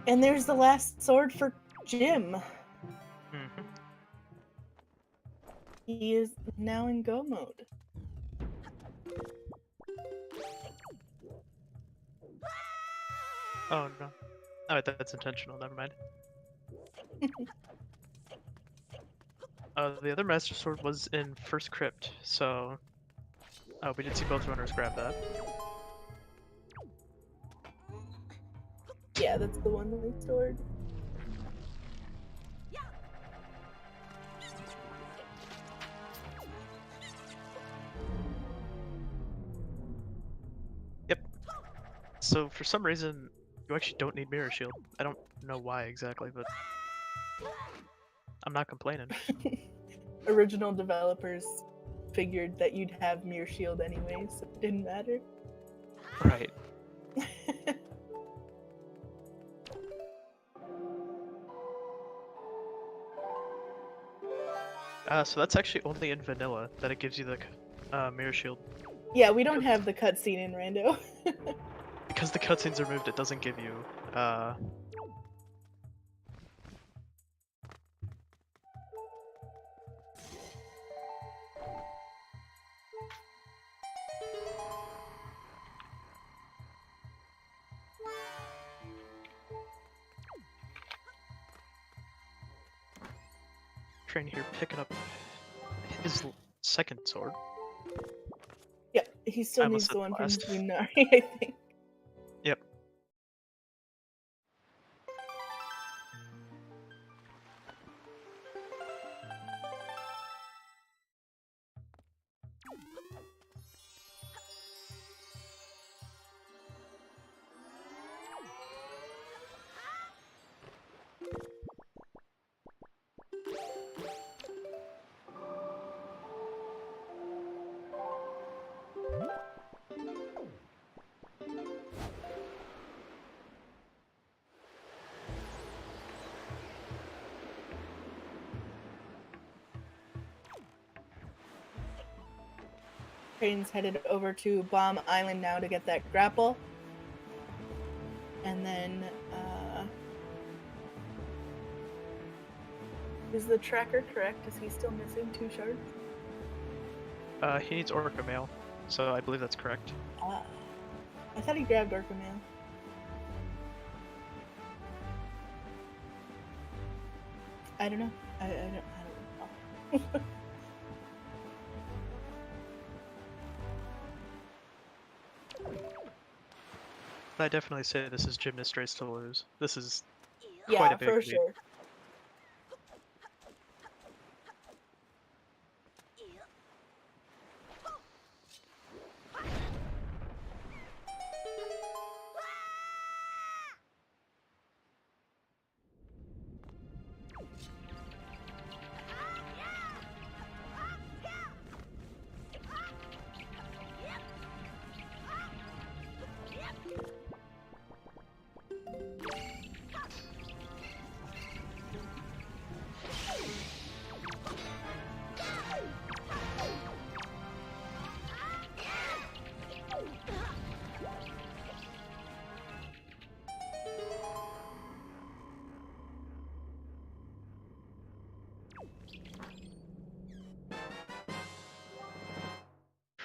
And there's the last sword for Jim. Mm-hmm. He is now in go mode. Oh no. Oh, that's intentional, never mind. The other Master Sword was in first crypt, so... Oh, we did see both runners grab that. Yeah, that's the one that we stored. Yep. So, for some reason, you actually don't need Mirror Shield. I don't know why exactly, but... I'm not complaining. Original developers figured that you'd have Mirror Shield anyway, so it didn't matter. Right. So that's actually only in vanilla that it gives you the Mirror Shield. Yeah, we don't have the cutscene in Rando. Because the cutscenes are moved, it doesn't give you, Train here picking up his second sword. Yeah, he I still almost needs said the one from last. Zunari, I think. Yep. Crane's headed over to Bomb Island now to get that grapple. And then, is the tracker correct? Is he still missing 2 shards? He needs Orca Mail, so I believe that's correct. Ah. I thought he grabbed Orca Mail. I don't know. I don't know. I definitely say this is Gymnast race to lose. This is Yeah, quite a big for lead. sure.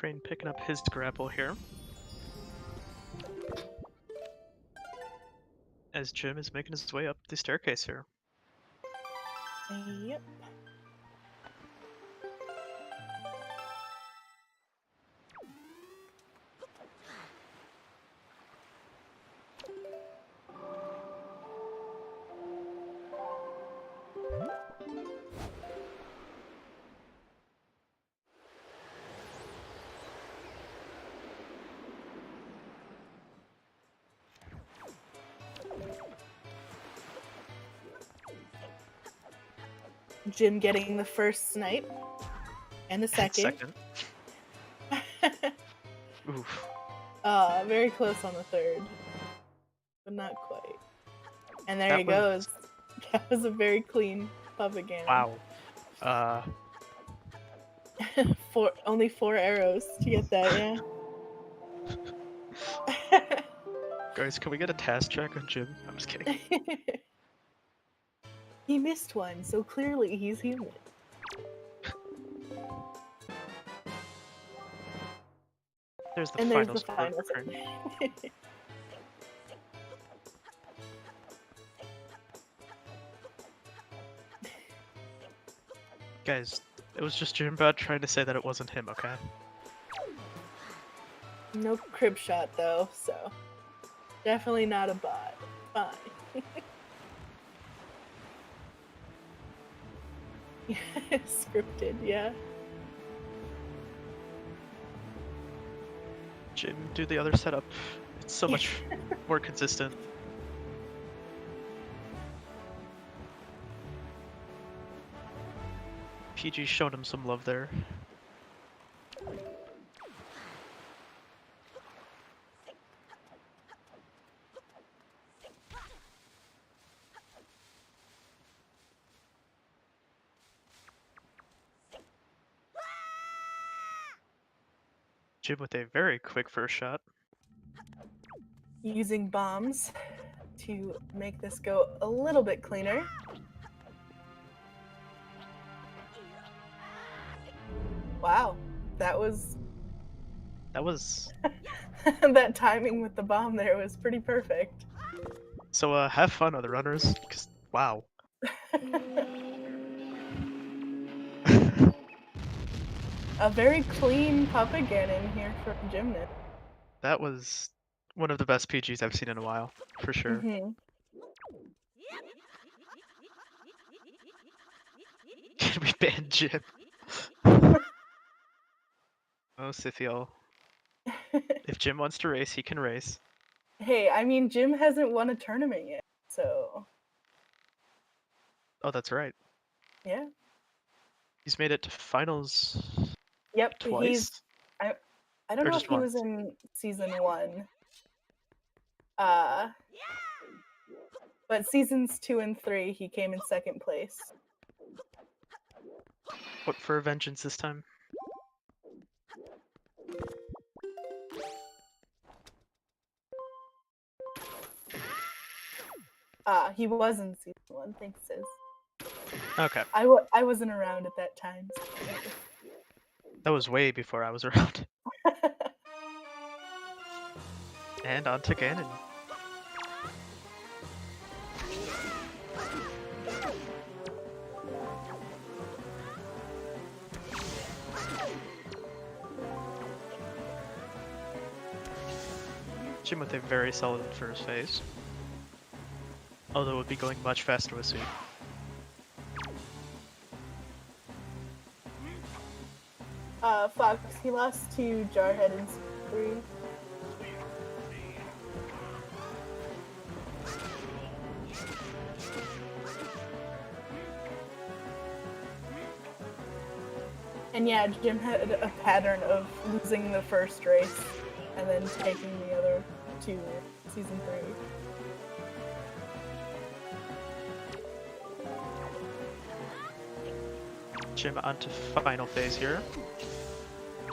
Crane picking up his grapple here. As Jim is making his way up the staircase here. Yep. Jim getting the first snipe. And the second. Oof. Very close on the third. But not quite. And there That he was- goes. That was a very clean puppet cannon. Wow. Only 4 arrows to get that, yeah. Guys, can we get a task track on Jim? I'm just kidding. He missed one, so clearly he's human. There's the And there's final the score. final. Crane. Guys, it was just Jim Bot trying to say that it wasn't him, okay? No crib shot though, so definitely not a bot. Fine. Scripted, yeah. Jim, do the other setup. It's so much more consistent. PG showed him some love there. Jim with a very quick first shot. Using bombs to make this go a little bit cleaner. Wow, that was that timing with the bomb there was pretty perfect. So have fun, other runners, because wow. A very clean puppet cannon here from Gymnast. That was one of the best PGs I've seen in a while, for sure. Mm-hmm. Can we ban Jim? Oh, Scythiel. If Jim wants to race, he can race. Hey, I mean, Jim hasn't won a tournament yet, so Oh, that's right. yeah. He's made it to finals Yep, twice. I don't Or know if just he was once? in season 1. But seasons 2 and 3, he came in 2nd place. What for vengeance this time? He was in season 1, thanks, Sis. Okay, I wasn't around at that time. So. that was way before I was around. And on to Ganon. Jim with a very solid first phase. Although it would be going much faster with Sweep. Fox, he lost to Jarhead in season 3. And yeah, Jim had a pattern of losing the first race and then taking the other 2 season 3. Jim on to final phase here.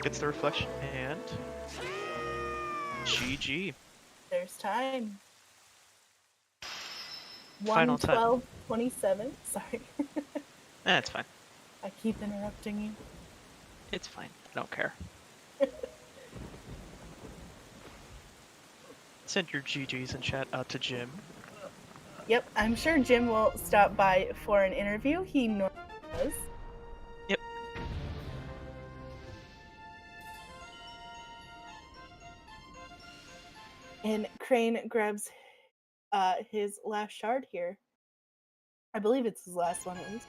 Gets the reflection and GG. There's time. Final time. 1:12:27. Sorry. It's fine. I keep interrupting you. It's fine. I don't care. Send your GGs and chat out to Jim. Yep, I'm sure Jim will stop by for an interview. He normally does. Yep. And Crane grabs his last shard here. I believe it's his last one at least.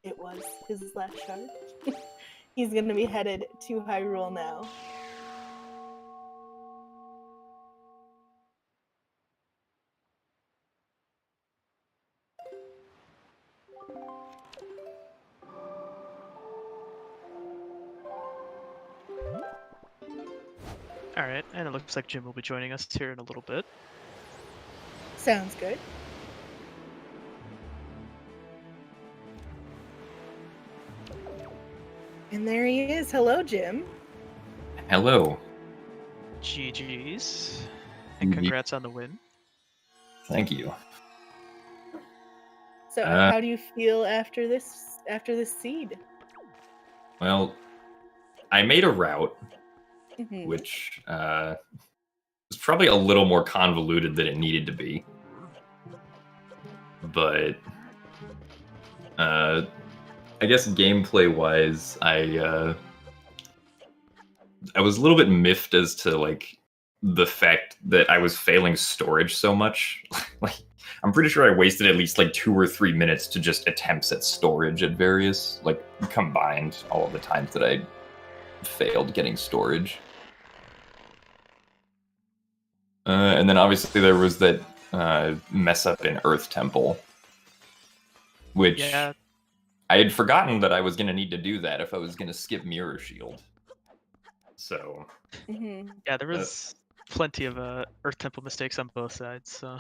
It was his last shard. He's gonna be headed to Hyrule now. Alright, and it looks like Jim will be joining us here in a little bit. Sounds good. And there he is. Hello, Jim. Hello. GG's. And congrats on the win. Thank you. So, how do you feel after this seed? Well, I made a route, Mhm. which was probably a little more convoluted than it needed to be. But I guess gameplay-wise, I was a little bit miffed as to like the fact that I was failing storage so much. Like, I'm pretty sure I wasted at least like 2 or 3 minutes to just attempts at storage at various, like, combined all of the times that I failed getting storage. And then obviously there was that mess up in Earth Temple, which Yeah. I had forgotten that I was going to need to do that if I was going to skip Mirror Shield. So Mhm. Yeah, there was plenty of Earth Temple mistakes on both sides, so...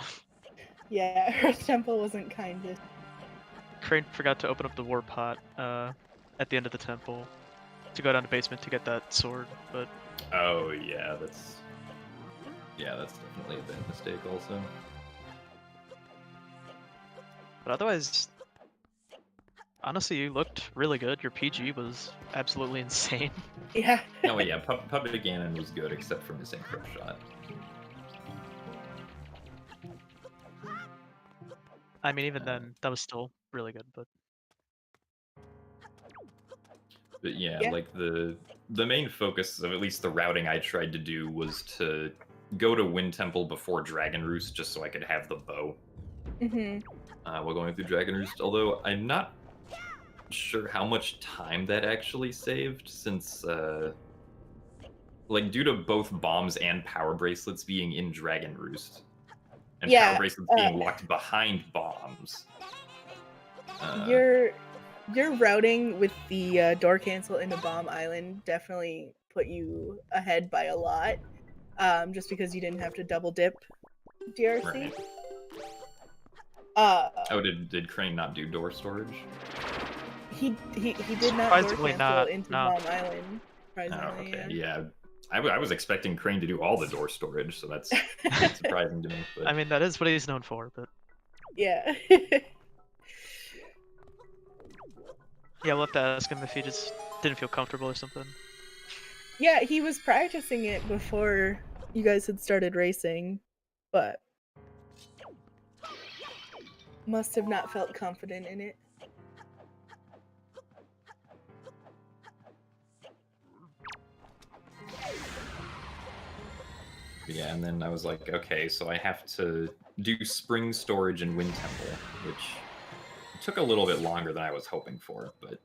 Yeah, Earth Temple wasn't kind to. Crane forgot to open up the war pot at the end of the temple to go down to basement to get that sword, but... oh yeah, that's definitely a bad mistake also. But otherwise, honestly, you looked really good. Your PG was absolutely insane. Yeah. Oh yeah, Puppet Ganon was good except for missing Crow Shot. I mean, even then, that was still really good, but... But yeah, Yeah. like the main focus of at least the routing I tried to do was to go to Wind Temple before Dragon Roost just so I could have the bow Mhm. while going through Dragon Roost. Although I'm not sure how much time that actually saved, since like due to both bombs and power bracelets being in Dragon Roost, and Yeah, power bracelets being locked behind bombs. Your routing with the door cancel into Bomb Island definitely put you ahead by a lot. Just because you didn't have to double dip DRC. Right. Oh, did Crane not do door storage? He did not door Surprisingly cancel not, into no. Bomb Island. Oh, Surprisingly, okay, yeah. I was expecting Crane to do all the door storage, so that's surprising to me. But... I mean, that is what he's known for, but... Yeah. Yeah, we'll have to ask him if he just didn't feel comfortable or something. Yeah, he was practicing it before you guys had started racing, but must have not felt confident in it. Yeah, and then I was like, okay, so I have to do spring storage in Wind Temple, which took a little bit longer than I was hoping for, but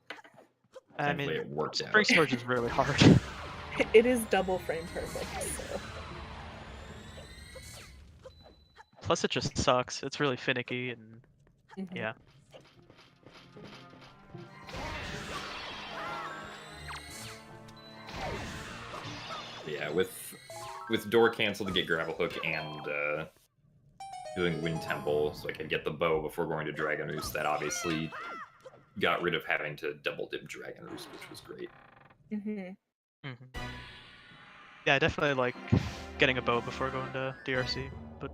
I thankfully mean, it worked spring out. storage is really hard. It is double frame perfect, so. Plus, it just sucks. It's really finicky, and Mhm. yeah. Yeah, with door cancel to get grapple hook and doing wind temple, so I could get the bow before going to Dragon Roost. That obviously got rid of having to double dip Dragon Roost, which was great. Mhm. Yeah, I definitely like getting a bow before going to DRC, but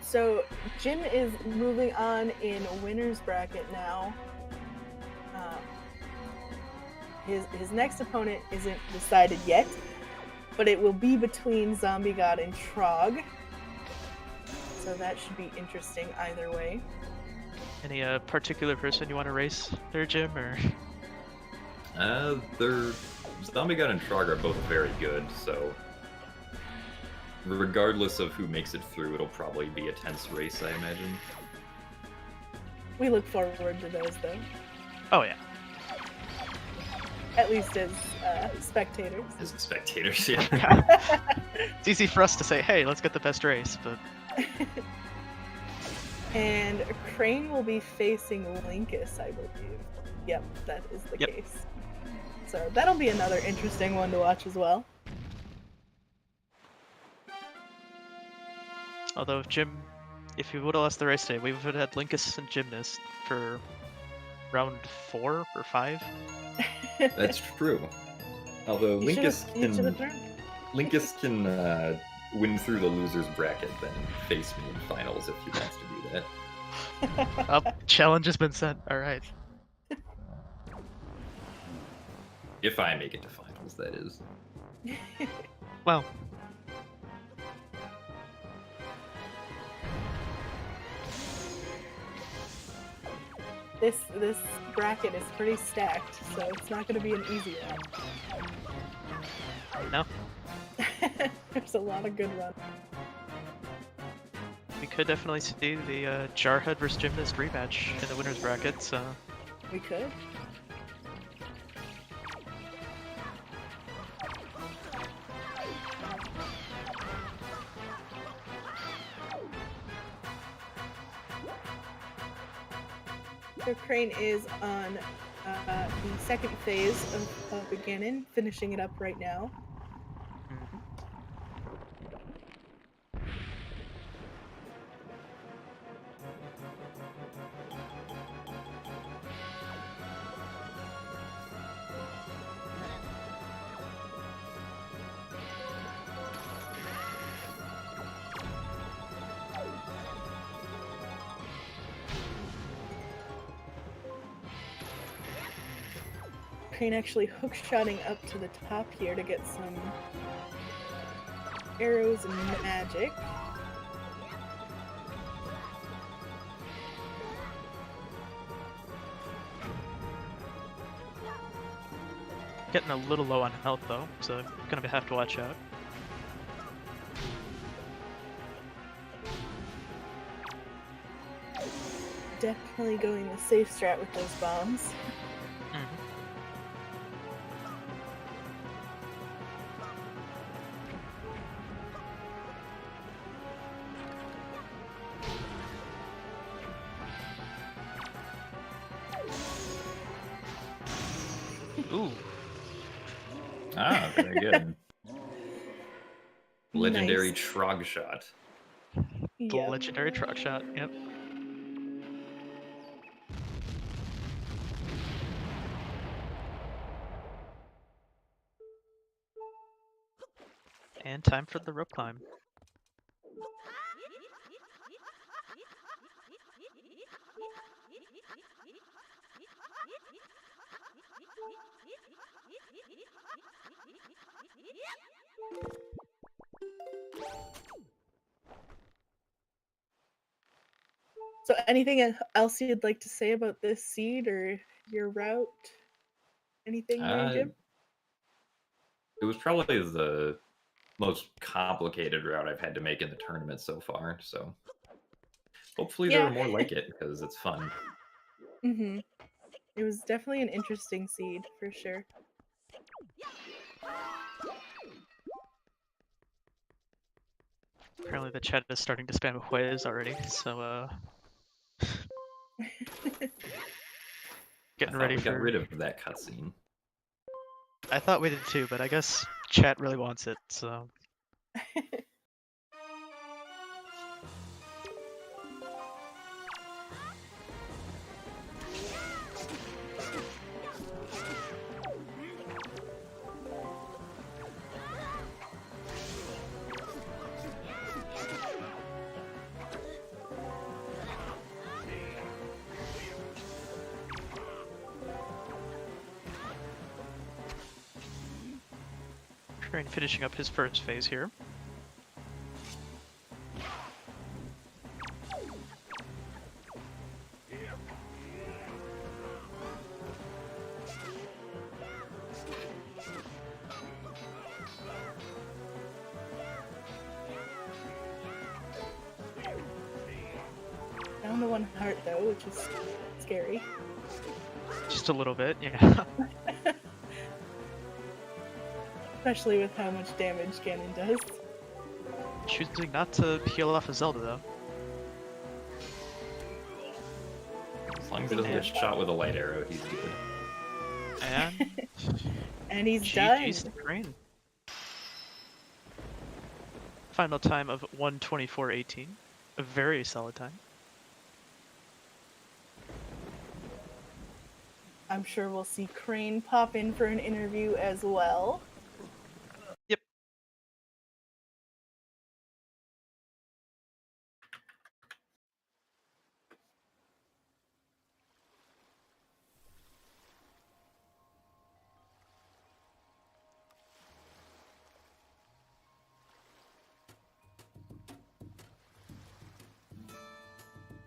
So Jim is moving on in winner's bracket now. His next opponent isn't decided yet, but it will be between Zombie God and Trog. So that should be interesting either way. any particular person you want to race there, Jim, or? They're Zombie God and Trog are both very good, so regardless of who makes it through, it'll probably be a tense race, I imagine. We look forward to those, though. Oh yeah. At least as spectators. As spectators, yeah. It's easy for us to say, hey, let's get the best race, but And Crane will be facing Linkus, I believe. Yep, that is the Yep. case. So that'll be another interesting one to watch as well. although Jim, if you would have lost the race today, we would have had Linkus and Gymnast for round 4 or 5. That's true. Although You should've Linkus thrown. can win through the loser's bracket, then face me in finals if he wants to do that. Challenge has been sent. All right. If I make it to finals, that is. Well, This bracket is pretty stacked, so it's not going to be an easy no, one. There's a lot of good runs. we could definitely see the Jarhead versus Gymnast rematch in the winners bracket. So We could. So Crane is on the second phase of Ganon, finishing it up right now. Crane actually hookshotting up to the top here to get some arrows and magic. getting a little low on health though, so gonna have to watch out. Definitely going the safe strat with those bombs. Ooh, Ah, very good. Legendary Nice. Trog shot. the Yep. legendary truck shot. Yep. And time for the rope climb. So anything else you'd like to say about this seed or your route? Anything there, Jim? It was probably the most complicated route I've had to make in the tournament so far, so Hopefully there Yeah. are more like it because it's fun. Mm-hmm. It was definitely an interesting seed, for sure. Apparently the chat is starting to spam whiz already, so I getting thought ready we for. got rid of that cutscene. I thought we did too, but I guess chat really wants it, so. Crane finishing up his first phase here. Down to 1 heart though, which is scary. Just a little bit, yeah. Especially with how much damage Ganon does. Choosing not to heal off of Zelda though. As long as he doesn't get shot with a light arrow, he's good. And And he's GG's done. to Crane. Final time of 1:24:18. A very solid time. I'm sure we'll see Crane pop in for an interview as well. Yep.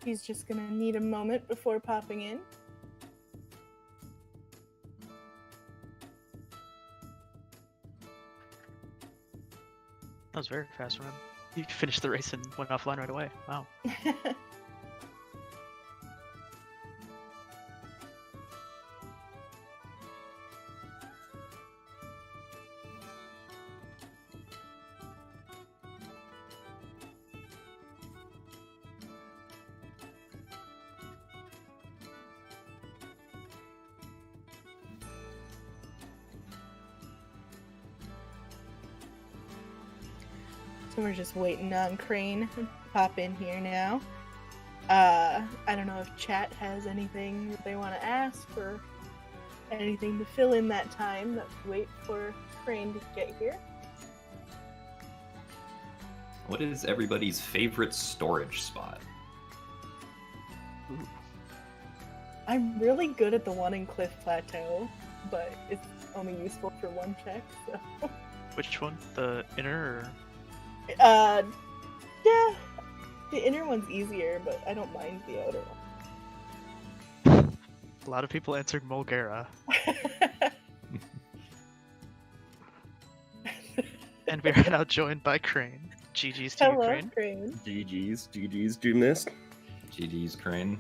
He's just gonna need a moment before popping in. That was very fast from him. He finished the race and went offline right away. Wow. So we're just waiting on Crane to pop in here now. I don't know if chat has anything that they want to ask or anything to fill in that time. Let's wait for Crane to get here. What is everybody's favorite storage spot? I'm really good at the one in Cliff Plateau, but it's only useful for one check, so... Which one? The inner or... Yeah, the inner one's easier, but I don't mind the outer one. A lot of people answered Mulgara. And we are now joined by Crane. GG's to you, Hello, Crane. Crane. GG's, gymnast. GD's Crane.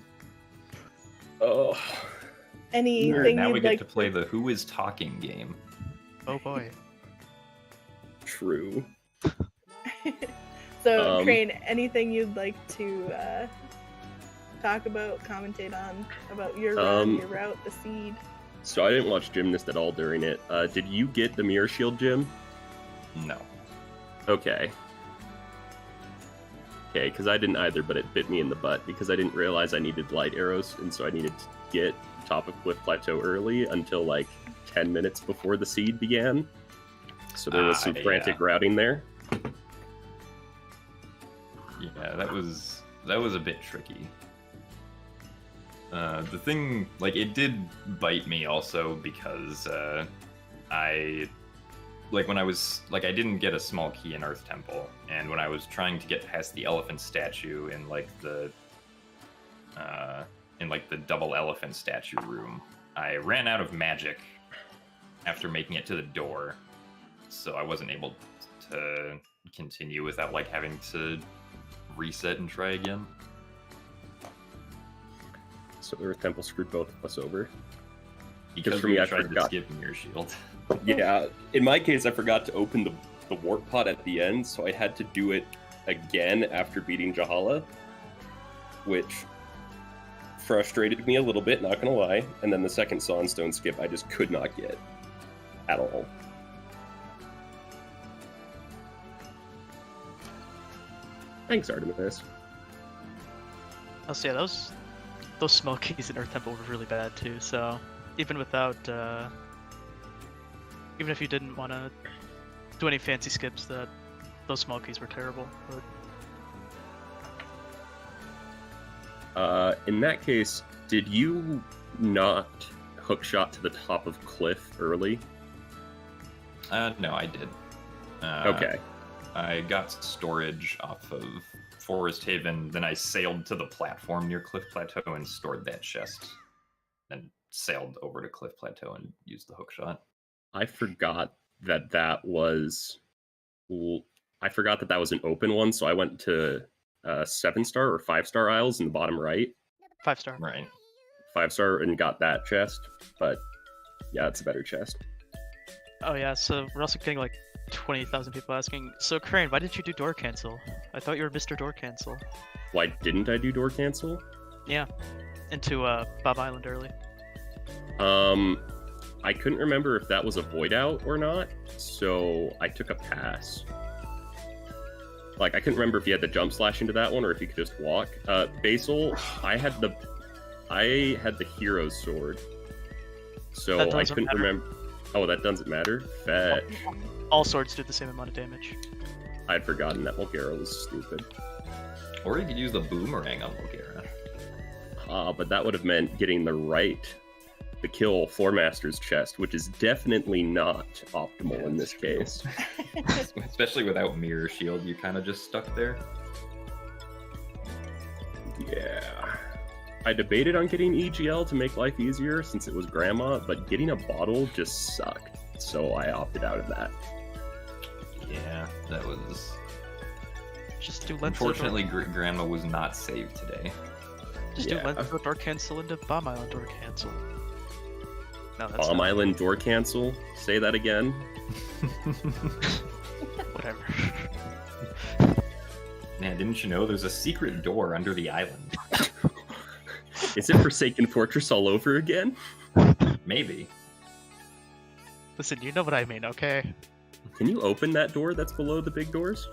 Oh, Anything Now we you'd get like to play the Who is Talking game. Oh boy. true. So, Crane, anything you'd like to talk about, commentate on, about your run, your route, the seed? So I didn't watch Gymnast at all during it. Did you get the Mirror Shield, Jim? No. Okay. Okay, because I didn't either, but it bit me in the butt because I didn't realize I needed light arrows, and so I needed to get top of Cliff Plateau early until like 10 minutes before the seed began. So there was some frantic routing there. Yeah, that was a bit tricky. The thing, like, it did bite me also because when I was, like, I didn't get a small key in Earth Temple, and when I was trying to get past the elephant statue in, like, the double elephant statue room, I ran out of magic after making it to the door, so I wasn't able to continue without, like, having to reset and try again. So Earth Temple screwed both of us over. Because for me, I tried to forgot. skip Mirror Shield. Yeah, in my case, I forgot to open the warp pod at the end, so I had to do it again after beating Jahala, which frustrated me a little bit, not gonna lie. And then the second Sandstone skip, I just could not get at all. Thanks, Artemis. I'll say those small keys in Earth Temple were really bad too. So even without, even if you didn't want to do any fancy skips, those small keys were terrible. But... In that case, did you not hook shot to the top of cliff early? No, I did. Okay. I got storage off of Forest Haven, then I sailed to the platform near Cliff Plateau and stored that chest. Then sailed over to Cliff Plateau and used the hook shot. I forgot that was an open one, so I went to 7-star or 5-star aisles in the bottom right. 5-star. Right. 5-star and got that chest, but yeah, it's a better chest. Oh yeah, so we're also getting like 20,000 people asking, so Crane, why did you do door cancel? I thought you were Mr. Door Cancel. Why didn't I do door cancel? Yeah, into Bob Island early. I couldn't remember if that was a void out or not, so I took a pass. Like, I couldn't remember if you had to jump slash into that one or if you could just walk. Basil, I had the hero's sword, so I couldn't remember. Oh, that doesn't matter? Fetch. All swords do the same amount of damage. I'd forgotten that Mulgara was stupid. Or you could use the boomerang on Mulgara. But that would have meant getting the kill Four Master's chest, which is definitely not optimal in this case. Especially without Mirror Shield, you're kind of just stuck there. Yeah. I debated on getting EGL to make life easier since it was Grandma, but getting a bottle just sucked, so I opted out of that. Yeah, that was... Just do Lenzo Unfortunately, Grandma was not saved today. Just do Lenzo Door Cancel into Bomb Island Door Cancel. No, that's Bomb not... Island Door Cancel? Say that again? Whatever. Man, didn't you know there's a secret door under the island? Is it Forsaken Fortress all over again? Maybe. Listen, you know what I mean, okay? Can you open that door that's below the big doors?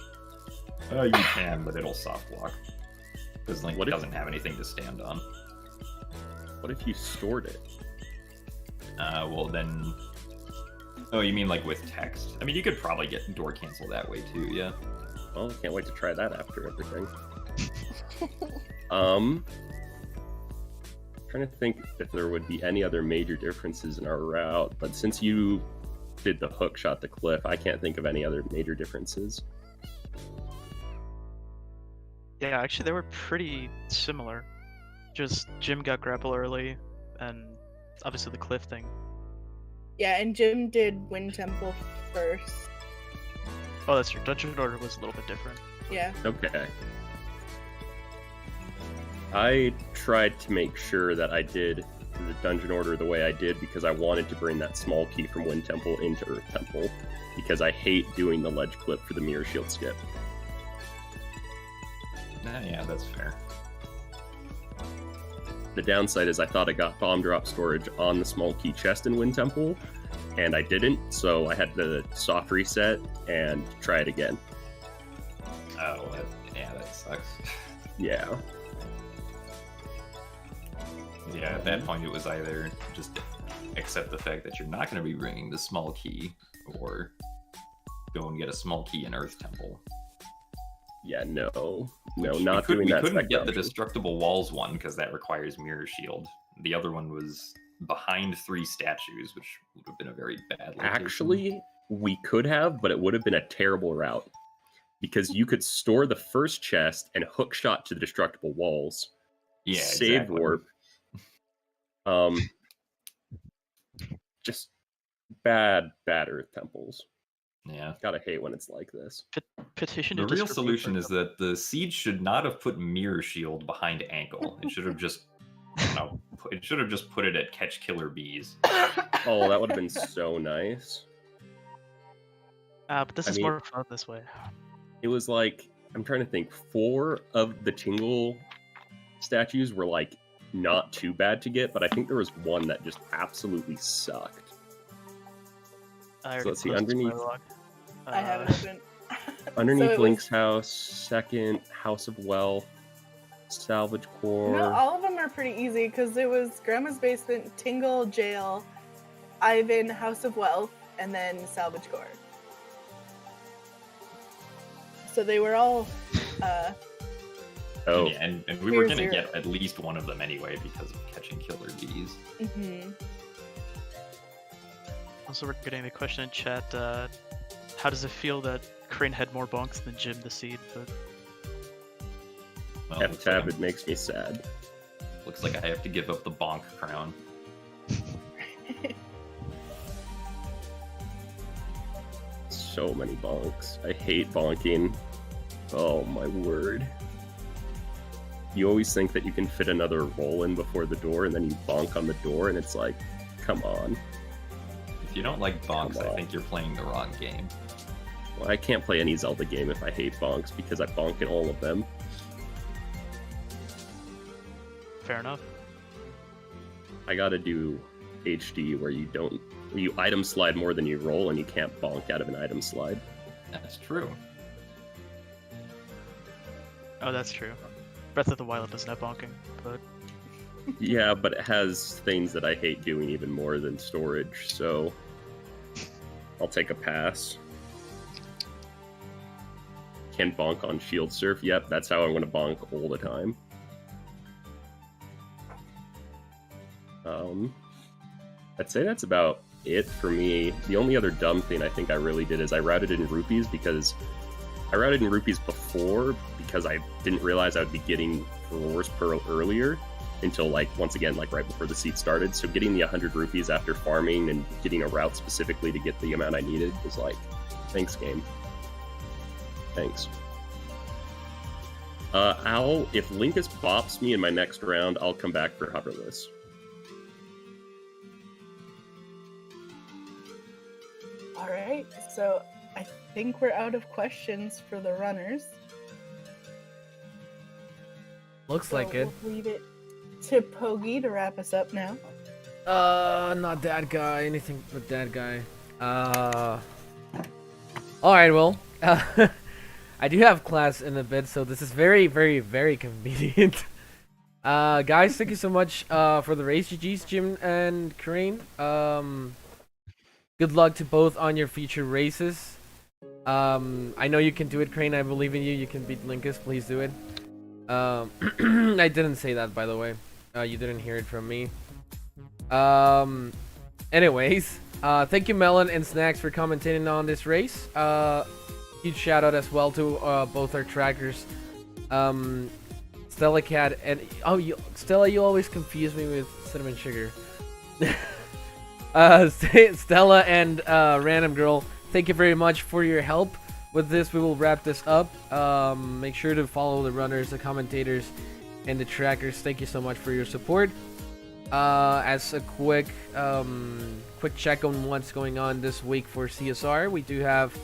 You can, but it'll soft lock. Because Link What if- doesn't have anything to stand on. What if you stored it? Well then... Oh, you mean like with text? I mean, you could probably get door cancel that way too, yeah. Well, can't wait to try that after everything. Trying to think if there would be any other major differences in our route, but since you did the hook shot to cliff, I can't think of any other major differences. Yeah, actually they were pretty similar. Just Jim got grapple early, and obviously the cliff thing. Yeah, and Jim did Wind Temple first. Oh, that's true. Dungeon order was a little bit different. Yeah. Okay. I tried to make sure that I did the dungeon order the way I did because I wanted to bring that small key from Wind Temple into Earth Temple, because I hate doing the ledge clip for the Mirror Shield skip. Yeah, that's fair. The downside is I thought I got bomb drop storage on the small key chest in Wind Temple, and I didn't, so I had to soft reset and try it again. Oh, that sucks. Yeah. Yeah, at that point it was either just accept the fact that you're not going to be bringing the small key, or go and get a small key in Earth Temple. Yeah, no, Which not we doing that. couldn't get the option. Destructible Walls one because that requires Mirror Shield. The other one was behind 3 statues, which would have been a very bad location. Actually, we could have, but it would have been a terrible route. Because you could store the first chest and hook shot to the Destructible Walls. Yeah, Save exactly. warp. Just bad Earth Temples. Yeah. Gotta hate when it's like this. Petition The to real disrupt solution Earth is that the Siege should not have put Mirror Shield behind Ankle. It should have just No, it should have just put it at catch killer bees. Oh, that would have been so nice. But this I is mean- more fun this way. It was like, I'm trying to think, 4 of the Tingle statues were like not too bad to get, but I think there was one that just absolutely sucked. I already let's see, closed the underneath- spoiler log. I haven't opened. Underneath So it Link's house, second, House of Wealth, Salvage Core. No, all of them are pretty easy because it was Grandma's Basement, Tingle, Jail, Ivan, House of Wealth, and then Salvage Core. So they were all. Oh, Yeah, and we were Tier gonna 0. get at least one of them anyway because of catching killer bees. Mhm. Also, we're getting the question in chat. How does it feel that Crane had more bonks than Jim the Seed? But Well, F-Tab, it makes me sad. looks like I have to give up the bonk crown. So many bonks. I hate bonking. Oh my word. You always think that you can fit another roll in before the door, and then you bonk on the door, and it's like, come on. If you don't like bonks, Come I on. think you're playing the wrong game. Well, I can't play any Zelda game if I hate bonks, because I bonk in all of them. fair enough. I gotta do HD where you item slide more than you roll, and you can't bonk out of an item slide. That's true. Oh, that's true. Breath of the Wild doesn't have bonking, but Yeah, but it has things that I hate doing even more than storage, so I'll take a pass. Can bonk on Shield Surf? Yep, that's how I'm gonna bonk all the time. I'd say that's about it for me. The only other dumb thing I think I really did is I routed in rupees because I routed in rupees before because I didn't realize I would be getting Reverse Pearl earlier until, like, once again, like, right before the seat started. So getting the 100 rupees after farming and getting a route specifically to get the amount I needed was like, thanks, game. Thanks. If Linkus bops me in my next round, I'll come back for hoverless. All right, so I think we're out of questions for the runners. Looks So like it. We'll leave it to Pogi to wrap us up now. Not that guy. Anything but that guy. Alright, well. I do have class in a bit, so this is very, very, very convenient. Guys, thank you so much for the race, GG's, Jim and Crane. Good luck to both on your future races. I know you can do it, Crane. I believe in you. You can beat Linkus. Please do it. I didn't say that, by the way. You didn't hear it from me. Anyways, thank you, Melon and Snacks, for commentating on this race. Huge shout out as well to both our trackers, Stella Cat and Stella. You always confuse me with Cinnamon Sugar. Stella and Random Girl, thank you very much for your help with this. We will wrap this up. Make sure to follow the runners, the commentators, and the trackers. Thank you so much for your support. As a quick check on what's going on this week for CSR, we do have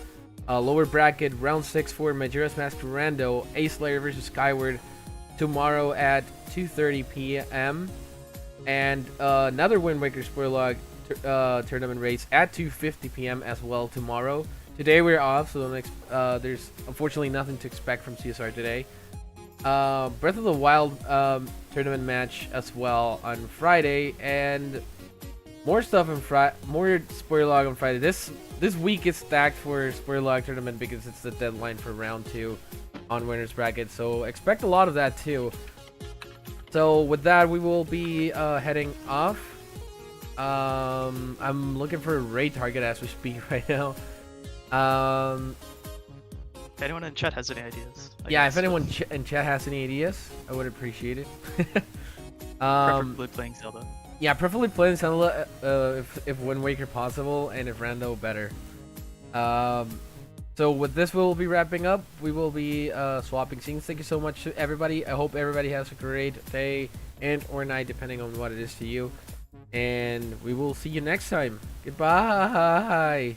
lower bracket round 6 for Majora's Mask Rando, Ace Layer versus Skyward tomorrow at 2:30 p.m. and another Wind Waker Spoiler tournament race at 2:50 p.m. as well tomorrow. Today we're off, so there's unfortunately nothing to expect from CSR today. Breath of the Wild tournament match as well on Friday, and more stuff on more spoiler log on Friday. This week is stacked for spoiler log tournament because it's the deadline for round 2 on winners bracket, so expect a lot of that too. So with that, we will be heading off. I'm looking for a raid target as we speak right now. if anyone in chat has any ideas. I Yeah, guess, if anyone in chat has any ideas, I would appreciate it. preferably playing Zelda. Yeah, preferably playing Zelda if Wind Waker possible, and if Rando better. So with this, we'll be wrapping up. We will be swapping scenes. Thank you so much to everybody. I hope everybody has a great day and or night, depending on what it is to you. And we will see you next time. Goodbye.